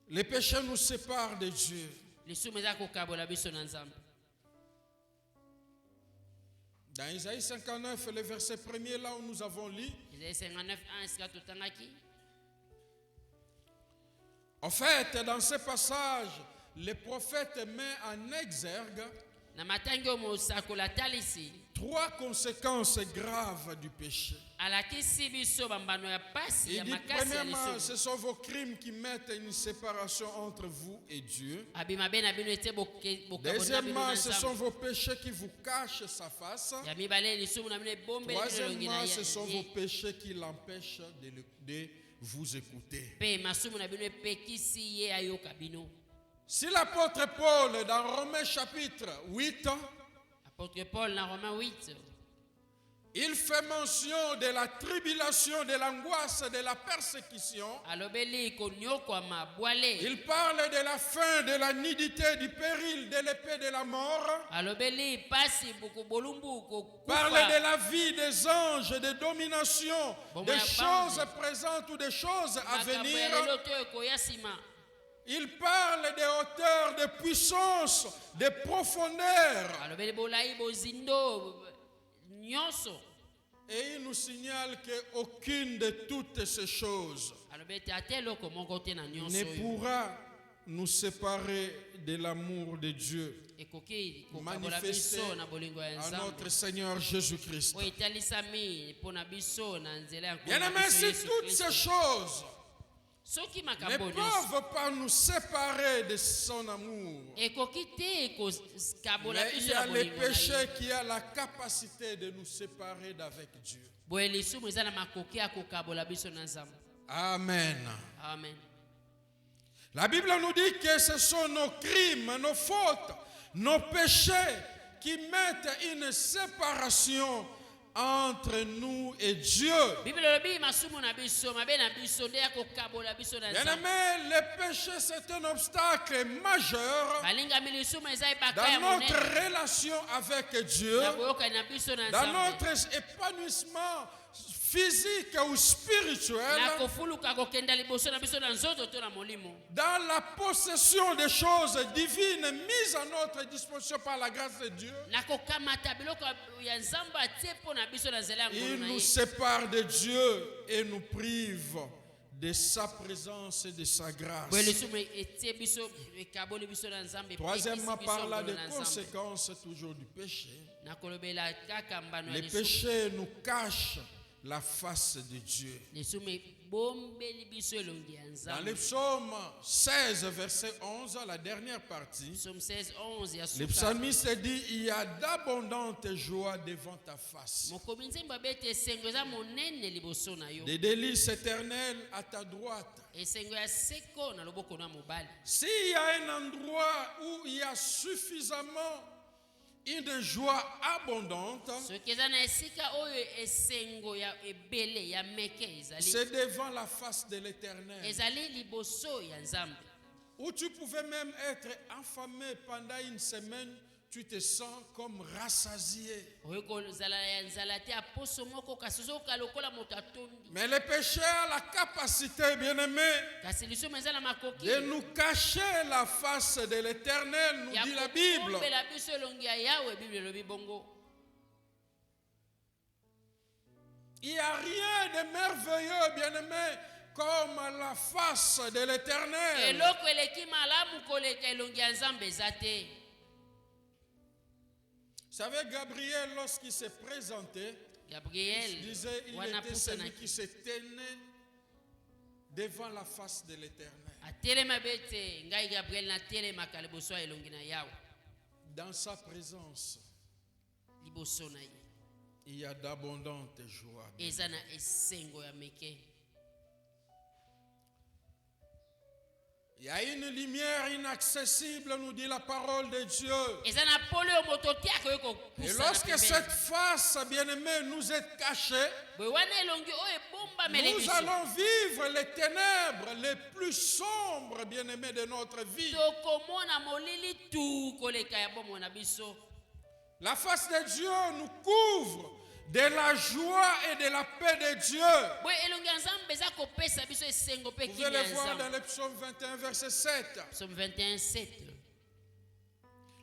Speaker 3: les péchés nous séparent de Dieu. Dans Isaïe 59, le verset 1er, là où nous avons lu, en fait, dans ce passage, le prophète met en exergue trois conséquences graves du péché. Il dit, premièrement, ce sont vos crimes qui mettent une séparation entre vous et Dieu. Deuxièmement, ce sont vos péchés qui vous cachent sa face. Troisièmement, ce sont vos péchés qui l'empêchent de vous écouter. Si l'apôtre Paul, dans Romains chapitre 8, il fait mention de la tribulation, de l'angoisse, de la persécution. Il parle de la faim, de la nudité, du péril, de l'épée, de la mort. Parle de la vie des anges, des dominations, des choses présentes ou des choses à venir. Il parle des hauteurs, de puissance, de profondeur. Et il nous signale qu'aucune de toutes ces choses ne pourra nous séparer de l'amour de Dieu manifesté à notre Seigneur Jésus-Christ. Bien-aimés, si toutes ces choses ne peuvent pas nous séparer de son amour, mais il y a les péchés qui ont la capacité de nous séparer d'avec Dieu. Amen.
Speaker 1: Amen.
Speaker 3: La Bible nous dit que ce sont nos crimes, nos fautes, nos péchés qui mettent une séparation entre nous et Dieu. Bien-aimé, le péché c'est un obstacle majeur dans notre relation avec Dieu, dans notre épanouissement physique ou spirituel, dans la possession des choses divines mises à notre disposition par la grâce de Dieu. Il nous sépare de Dieu et nous prive de sa présence et de sa grâce. Troisièmement, parlant des conséquences toujours du péché, les péchés nous cachent la face de Dieu. Dans le psaume 16, verset 11, la dernière partie, le psalmiste dit, il y a d'abondantes joies devant ta face, des délices éternelles à ta droite. S'il y a un endroit où il y a suffisamment une joie abondante, c'est devant la face de l'Éternel, où tu pouvais même être affamé pendant une semaine. Tu te sens comme rassasié. Mais le péché a la capacité, bien-aimé, de nous cacher la face de l'Éternel, nous dit la Bible. Il n'y a rien de merveilleux, bien-aimé, comme la face de l'Éternel. Vous savez, Gabriel, lorsqu'il s'est présenté
Speaker 1: Gabriel
Speaker 3: Je disais, il était celui qui se tenait devant la face de l'Éternel. Dans sa présence, il y a d'abondantes joies. Il y a une lumière inaccessible, nous dit la parole de Dieu. Et lorsque cette face, bien-aimée, nous est cachée, nous allons vivre les ténèbres les plus sombres, bien-aimés, de notre vie. La face de Dieu nous couvre de la joie et de la paix de Dieu. Vous allez voir dans le psaume 21, verset 7.
Speaker 1: Psaume 21, 7.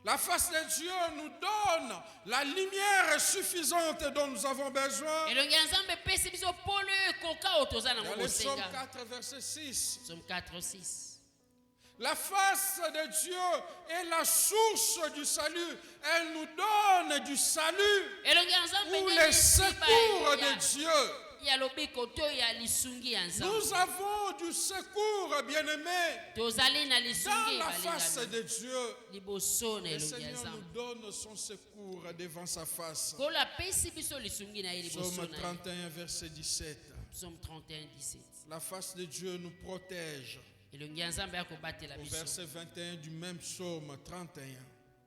Speaker 3: La face de Dieu nous donne la lumière suffisante dont nous avons besoin. Dans le psaume 4, verset 6.
Speaker 1: Psaume 4, 6.
Speaker 3: La face de Dieu est la source du salut. Elle nous donne du salut ou les secours de Dieu. Nous avons du secours, bien-aimés, dans la face de Dieu. Le Seigneur nous donne son secours devant sa face. Psaume 31, verset 17.
Speaker 1: Psaume 31, 17.
Speaker 3: La face de Dieu nous protège. Au verset 21 du même psaume 31.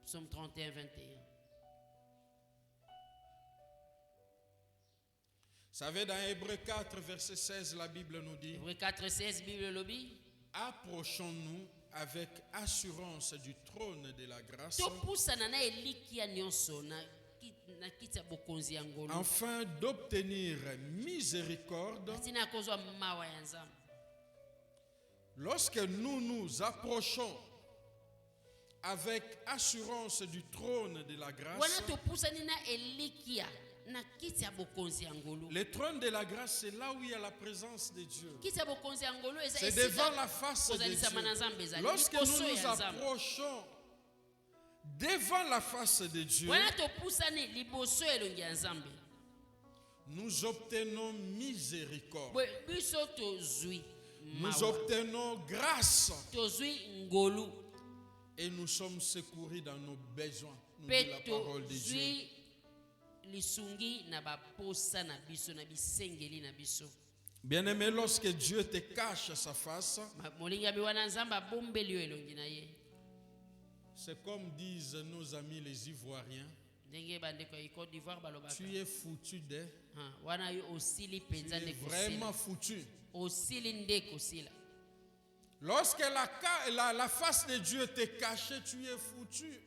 Speaker 1: Psaume 31, 21.
Speaker 3: Vous savez, dans Hébreux 4, verset 16, la Bible nous dit:
Speaker 1: Hébreux 4, 16, Bible lobby.
Speaker 3: Approchons-nous avec assurance du trône de la grâce, afin d'obtenir miséricorde lorsque nous nous approchons avec assurance du trône de la grâce. Le trône de la grâce, c'est là où il y a la présence de Dieu. C'est devant la face de Dieu. Lorsque nous nous approchons devant la face de Dieu, nous obtenons miséricorde. Nous obtenons grâce. Et nous sommes secourus dans nos besoins. Nous dit la parole de Dieu. Bien-aimé, lorsque Dieu te cache sa face, c'est comme disent nos amis les Ivoiriens: tu es foutu de. Tu es vraiment foutu. Lorsque la face de Dieu t'est cachée, tu es foutu.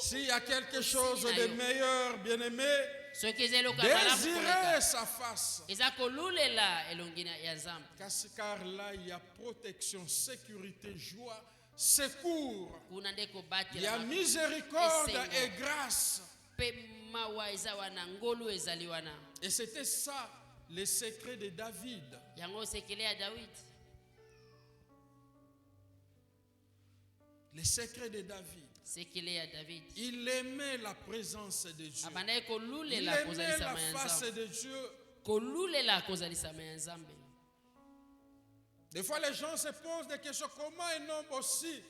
Speaker 3: S'il y a quelque chose de meilleur, bien-aimé, désirez sa face. Car là, il y a protection, sécurité, joie, secours. Il y a miséricorde et grâce. Et c'était ça, le secret de David. Le secret de David. Il aimait la présence de Dieu. Il aimait la face de Dieu. Des fois, les gens se posent des questions. Comment un homme aussi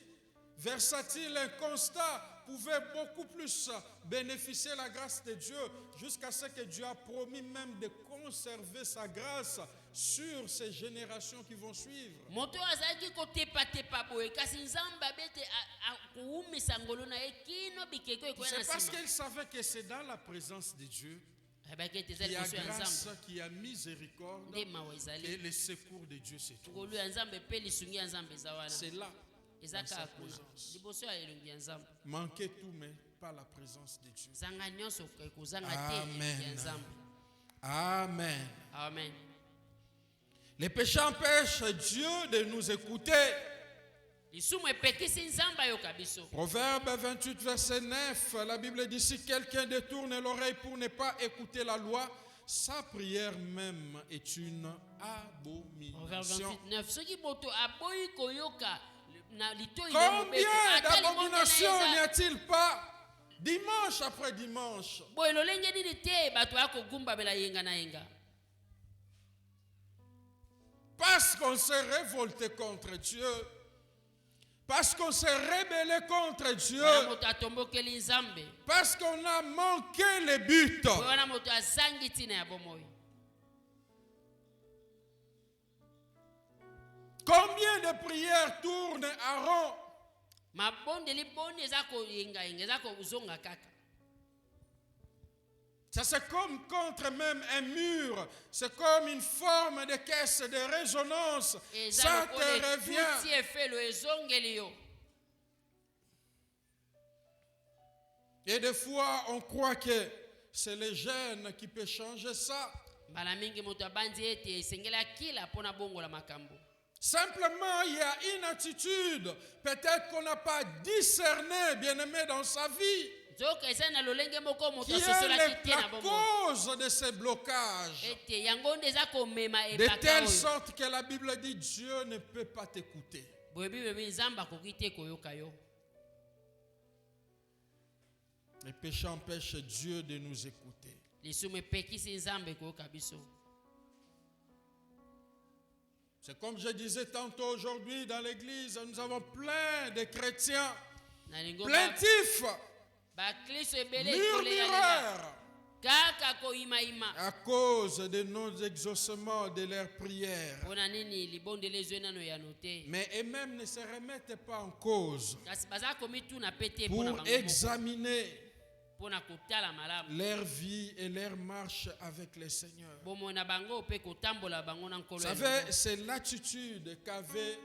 Speaker 3: versatile, inconstant, pouvait beaucoup plus bénéficier de la grâce de Dieu, jusqu'à ce que Dieu a promis même de conserver sa grâce sur ces générations qui vont suivre. C'est parce qu'il savait que c'est dans la présence de Dieu qu'il y a grâce, qu'il y a miséricorde, et le secours de Dieu se trouve. C'est là. Dans sa présence. Manquez tout, mais pas la présence de Dieu. Amen. Amen.
Speaker 1: Amen.
Speaker 3: Les péchés empêchent Dieu de nous écouter. Proverbe 28, verset 9, la Bible dit: si quelqu'un détourne l'oreille pour ne pas écouter la loi, sa prière même est une abomination. Combien d'abominations n'y a-t-il pas Dimanche après dimanche. Parce qu'on s'est révolté contre Dieu. Parce qu'on s'est rébellé contre Dieu. Parce qu'on a manqué les buts. Combien de prières tournent à rond? Ça c'est comme contre même un mur. C'est comme une forme de caisse de résonance. Ça te revient. Et des fois, on croit que c'est les jeunes qui peuvent changer ça. Simplement, il y a une attitude. Peut-être qu'on n'a pas discerné, bien-aimé, dans sa vie. Qui est la cause de ces blocages. De telle sorte que la Bible dit Dieu ne peut pas t'écouter. Le péché empêche Dieu de nous écouter. C'est comme je disais tantôt aujourd'hui dans l'église, nous avons plein de chrétiens plaintifs, murmureurs, à cause de nos exaucements de leurs prières. Mais eux-mêmes ne se remettent pas en cause pour examiner leur vie et leur marche avec le Seigneur. Vous savez, c'est l'attitude qu'avait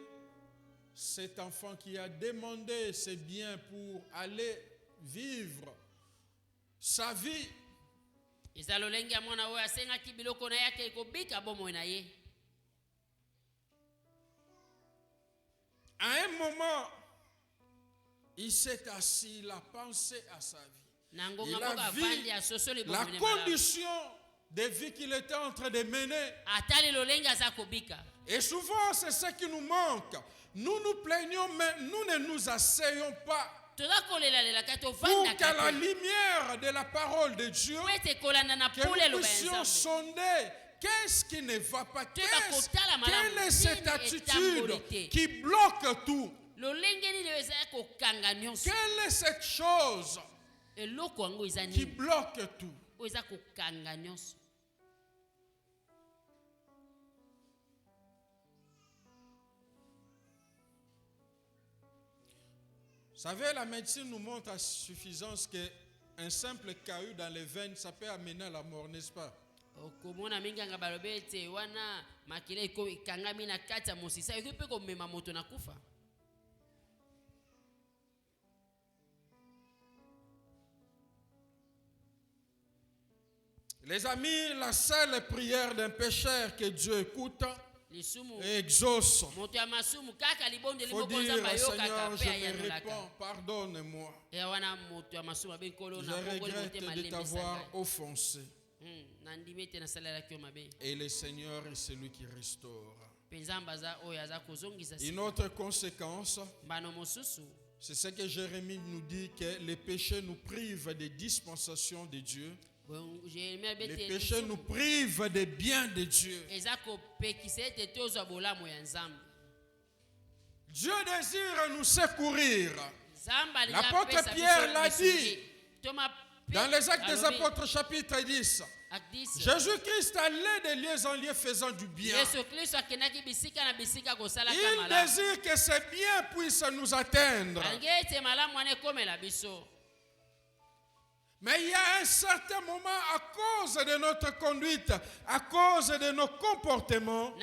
Speaker 3: cet enfant qui a demandé ses biens pour aller vivre sa vie. À un moment, il s'est assis, il a pensé à sa vie. Il a vu la condition de vie qu'il était en train de mener. Et souvent, c'est ce qui nous manque. Nous nous plaignons, mais nous ne nous asseyons pas pour qu'à la lumière de la parole de Dieu, que nous puissions sonder qu'est-ce qui ne va pas, quelle est cette attitude qui bloque tout. Quelle est cette chose qui bloque tout. Vous savez, la médecine nous montre à suffisance qu'un simple caillou dans les veines, ça peut amener à la mort, n'est-ce pas? Les amis, la seule prière d'un pécheur que Dieu écoute et exauce. Il faut dire, Seigneur, je me répands, pardonne-moi. Je regrette de t'avoir offensé. Et le Seigneur est celui qui restaure. Une autre conséquence, c'est ce que Jérémie nous dit, que les péchés nous privent des dispensations de Dieu. Les péchés nous privent des biens de Dieu. Dieu désire nous secourir. L'apôtre Pierre l'a dit dans les Actes des Apôtres chapitre 10. Jésus-Christ allait de lieu en lieu faisant du bien. Il désire que ces biens puissent nous atteindre. Mais il y a un certain moment, à cause de notre conduite, à cause de nos comportements,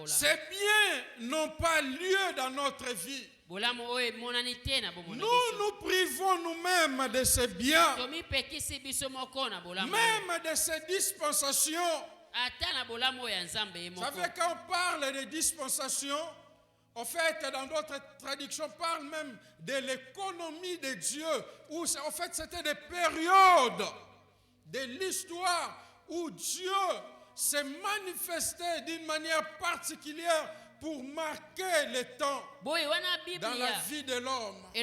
Speaker 3: ces biens n'ont pas lieu dans notre vie. Nous nous privons nous-mêmes de ces biens, même de ces dispensations. Vous savez, quand on parle de dispensations, en fait, dans d'autres traductions, on parle même de l'économie de Dieu, où en fait c'était des périodes de l'histoire où Dieu s'est manifesté d'une manière particulière pour marquer le temps dans la vie de l'homme. Et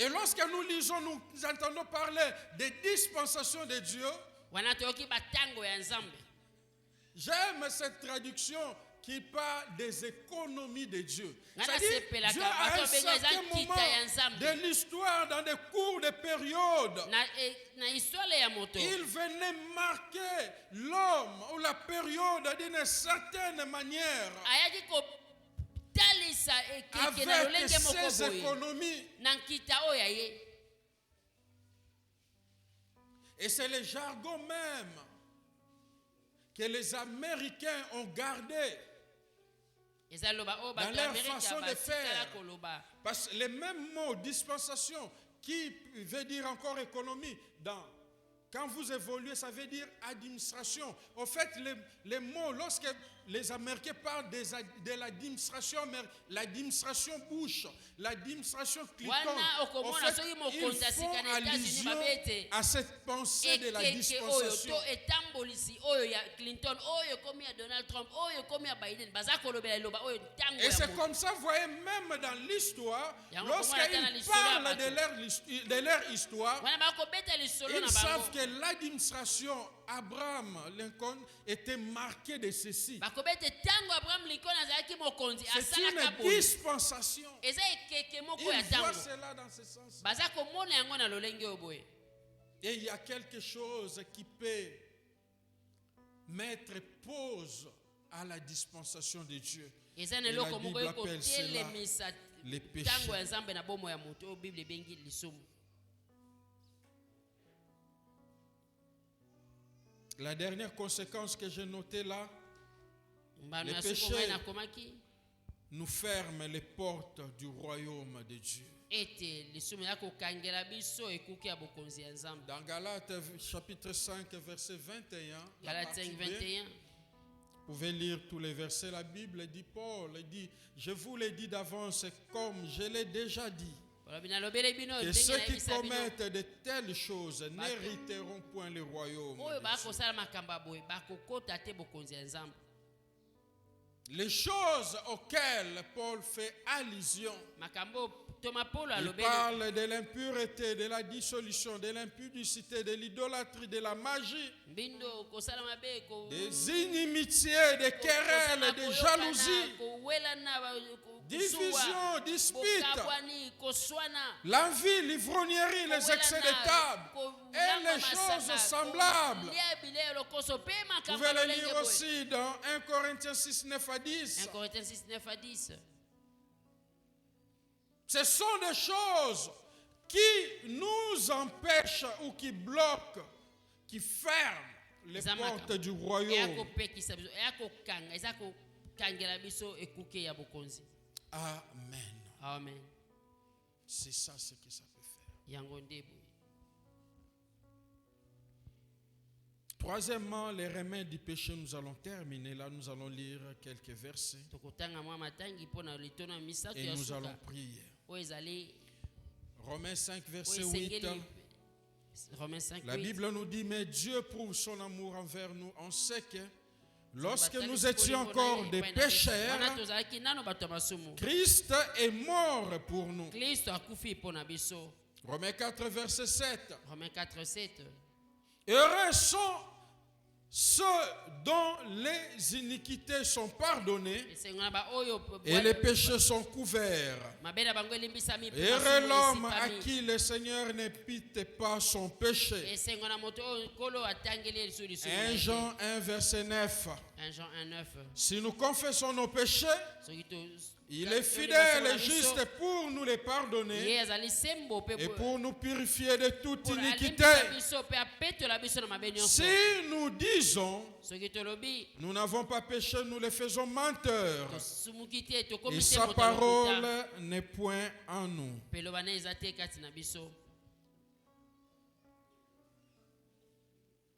Speaker 3: lorsque nous lisons, nous entendons parler des dispensations de Dieu. J'aime cette traduction qui parle des économies de Dieu. C'est-à-dire, Dieu à un certain moment de l'histoire, dans des courtes périodes, il venait marquer l'homme ou la période d'une certaine manière avec ses économies. Et c'est le jargon même que les Américains ont gardé dans leur façon de faire. Parce que les mêmes mots, dispensation, qui veut dire encore économie, quand vous évoluez, ça veut dire administration. En fait, les mots, lorsque les Américains parlent de l'administration Bush, l'administration Clinton, en fait, ils font allusion à cette pensée de la dispensation. Et c'est comme ça, vous voyez, même dans l'histoire, lorsqu'ils parlent de leur histoire, ils savent que l'administration Abraham Lincoln était marquée de ceci. C'est une dispensation. Il voit cela dans ce sens. Et il y a quelque chose qui peut mettre pause à la dispensation de Dieu. Et la Bible appelle cela les péchés. La dernière conséquence que j'ai notée là, les péchés nous ferment les portes du royaume de Dieu. Dans Galates chapitre 5 verset 21, vous pouvez lire tous les versets, la Bible dit, Paul dit, je vous l'ai dit d'avance comme je l'ai déjà dit, que ceux qui commettent de telles choses n'hériteront point le royaume de Dieu. Les choses auxquelles Paul fait allusion, il parle de l'impureté, de la dissolution, de l'impudicité, de l'idolâtrie, de la magie, des inimitiés, des querelles, des jalousies, division, disputes, l'envie, l'ivrognerie, les excès de table et les choses semblables. Vous pouvez le lire aussi dans 1 Corinthiens 6, 9 à 10. Ce sont des choses qui nous empêchent ou qui bloquent, qui ferment les portes du royaume. Amen.
Speaker 1: Amen.
Speaker 3: C'est ça ce que ça peut faire. Troisièmement, les remèdes du péché, nous allons terminer. Là, nous allons lire quelques versets. Et nous allons prier. Romains 5, verset 8. La Bible nous dit, mais Dieu prouve son amour envers nous. On sait que lorsque nous étions encore des pécheurs, Christ est mort pour nous. Romains 4, verset 7. Heureux sont ceux dont les iniquités sont pardonnées et les péchés sont couverts. Heureux l'homme à qui le Seigneur n'épite pas son péché. 1 Jean 1, verset 9. Si nous confessons nos péchés, il est fidèle et juste pour nous les pardonner et pour nous purifier de toute iniquité. Si nous disons nous n'avons pas péché, nous les faisons menteurs et sa parole n'est point en nous.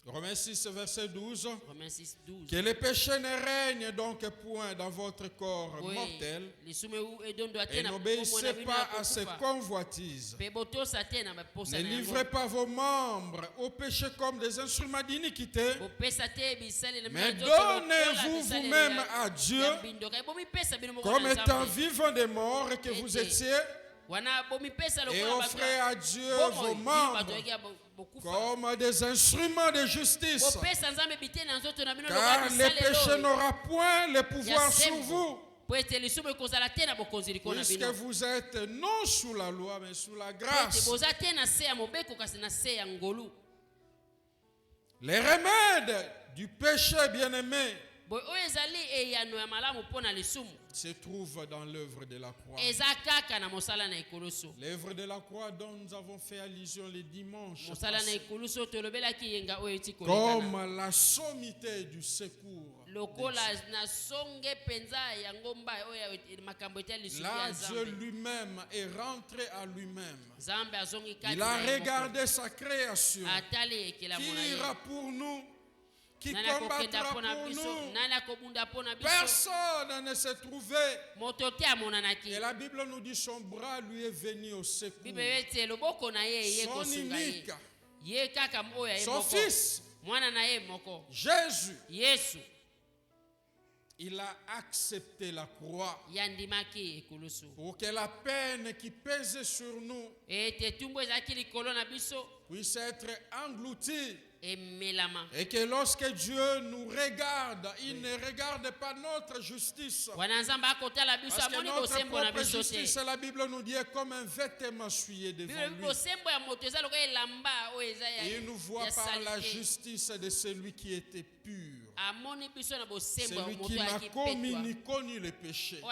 Speaker 3: Romains 6, verset 12.
Speaker 1: Romains 6, 12.
Speaker 3: Que le péché ne règne donc point dans votre corps mortel. Et n'obéissez pas à ses convoitises. Ne livrez pas vos membres au péché comme des instruments d'iniquité. Mais donnez-vous vous-même à Dieu comme étant vivant des morts que vous étiez. Et offrez à Dieu vos membres comme des instruments de justice. Car le péché n'aura point le pouvoir sur vous. Puisque vous êtes non sous la loi, mais sous la grâce. Les remèdes du péché, bien-aimé, se trouve dans l'œuvre de la croix. L'œuvre de la croix dont nous avons fait allusion les dimanches passés, comme la sommité du secours. Là, Dieu lui-même est rentré à lui-même. Il a regardé sa création. Qui ira pour nous? Qui combattra pour nous? Personne ne s'est trouvé. Et la Bible nous dit son bras lui est venu au secours. Son unique, son fils, Jésus, il a accepté la croix pour que la peine qui pèse sur nous puisse être engloutie. Et que lorsque Dieu nous regarde, il ne regarde pas notre justice. Parce que notre propre justice, la Bible nous dit, est comme un vêtement souillé devant lui. Et il nous voit par la justice de celui qui était pur. Celui qui n'a commis ni connu le péché.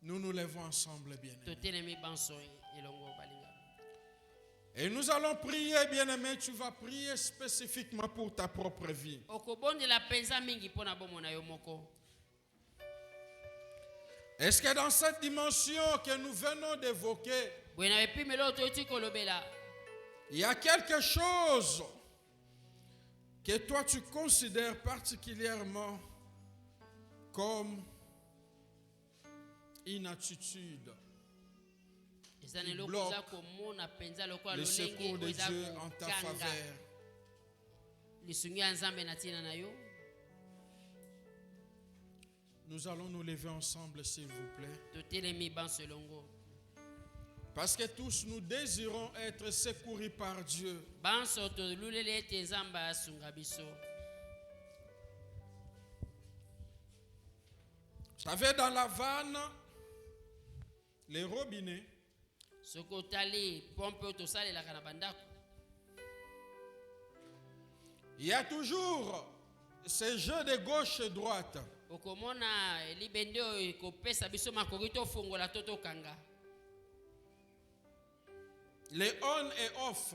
Speaker 3: Nous nous levons ensemble, bien-aimés. Et nous allons prier, bien-aimé. Tu vas prier spécifiquement pour ta propre vie. Est-ce que dans cette dimension que nous venons d'évoquer, il y a quelque chose que toi tu considères particulièrement comme une attitude qui bloque le secours de Dieu en ta faveur? Nous allons nous lever ensemble, s'il vous plaît. Parce que tous nous désirons être secourus par Dieu. Vous savez, dans la vanne, les robinets, il y a toujours ce jeu de gauche et droite. Les on et off.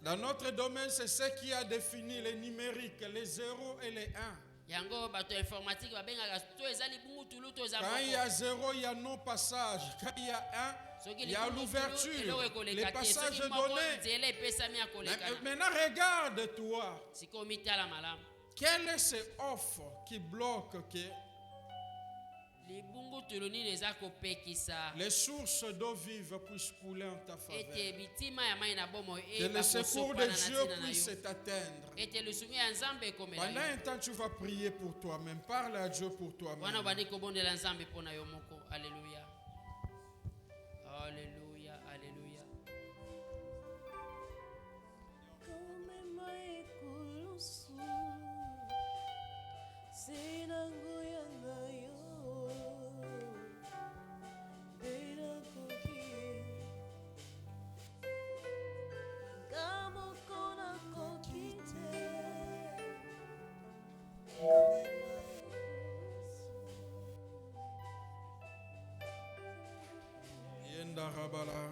Speaker 3: Dans notre domaine, c'est ce qui a défini les numériques, les 0 et les 1. Quand il y a 0, il y a non-passage. Quand il y a 1, il y a l'ouverture. Les passages donnés. Maintenant, regarde-toi. Quel est ce off qui bloque les sources d'eau vive puissent couler en ta faveur? Que le secours de Dieu puisse t'atteindre. Pendant un temps, tu vas prier pour toi-même. Parle à Dieu pour toi-même.
Speaker 1: Alléluia. Alléluia. Alléluia.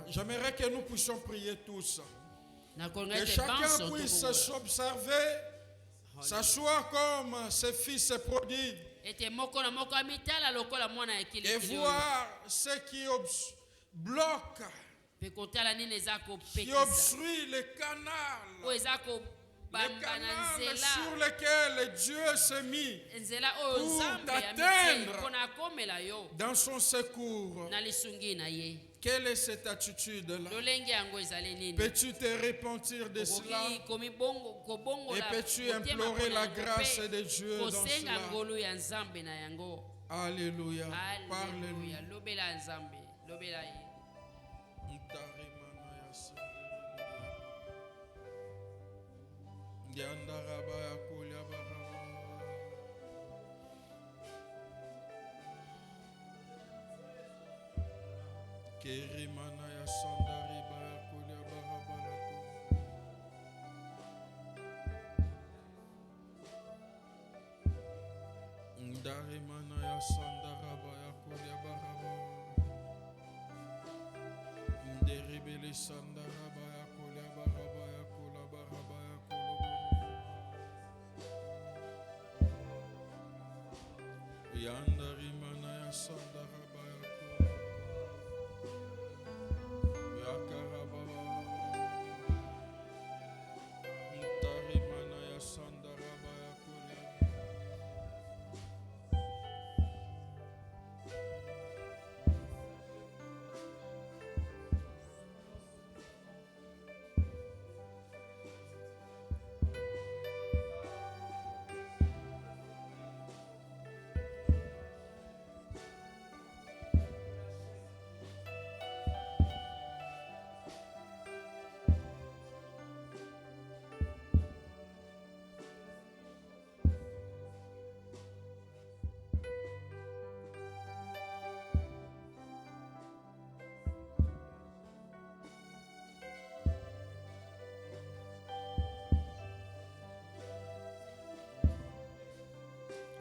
Speaker 3: J'aimerais que nous puissions prier tous. Que chacun puisse s'observer, s'asseoir comme ses fils prodiges. et voir ce qui bloque, qui obstrue les canals sur lesquels Dieu s'est mis pour t'atteindre dans son secours. Quelle est cette attitude-là? Peux-tu te repentir de cela? Et peux-tu implorer la grâce de Dieu dans cela? Alléluia. Parle-lui.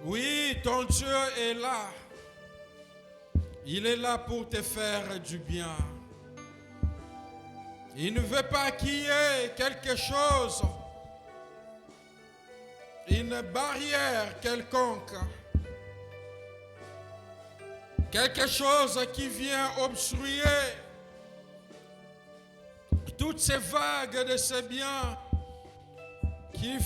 Speaker 3: Oui, ton Dieu est là. Il est là pour te faire du bien. Il ne veut pas qu'il y ait quelque chose, une barrière quelconque, quelque chose qui vient obstruer toutes ces vagues de ces biens qui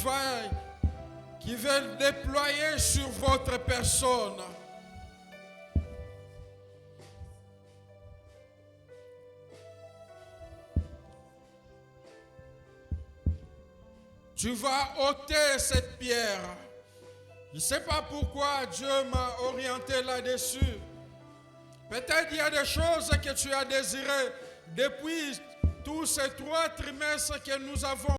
Speaker 3: veulent déployer sur votre personne. Tu vas ôter cette pierre. Je ne sais pas pourquoi Dieu m'a orienté là-dessus. Peut-être il y a des choses que tu as désirées depuis tous ces 3 trimestres que nous avons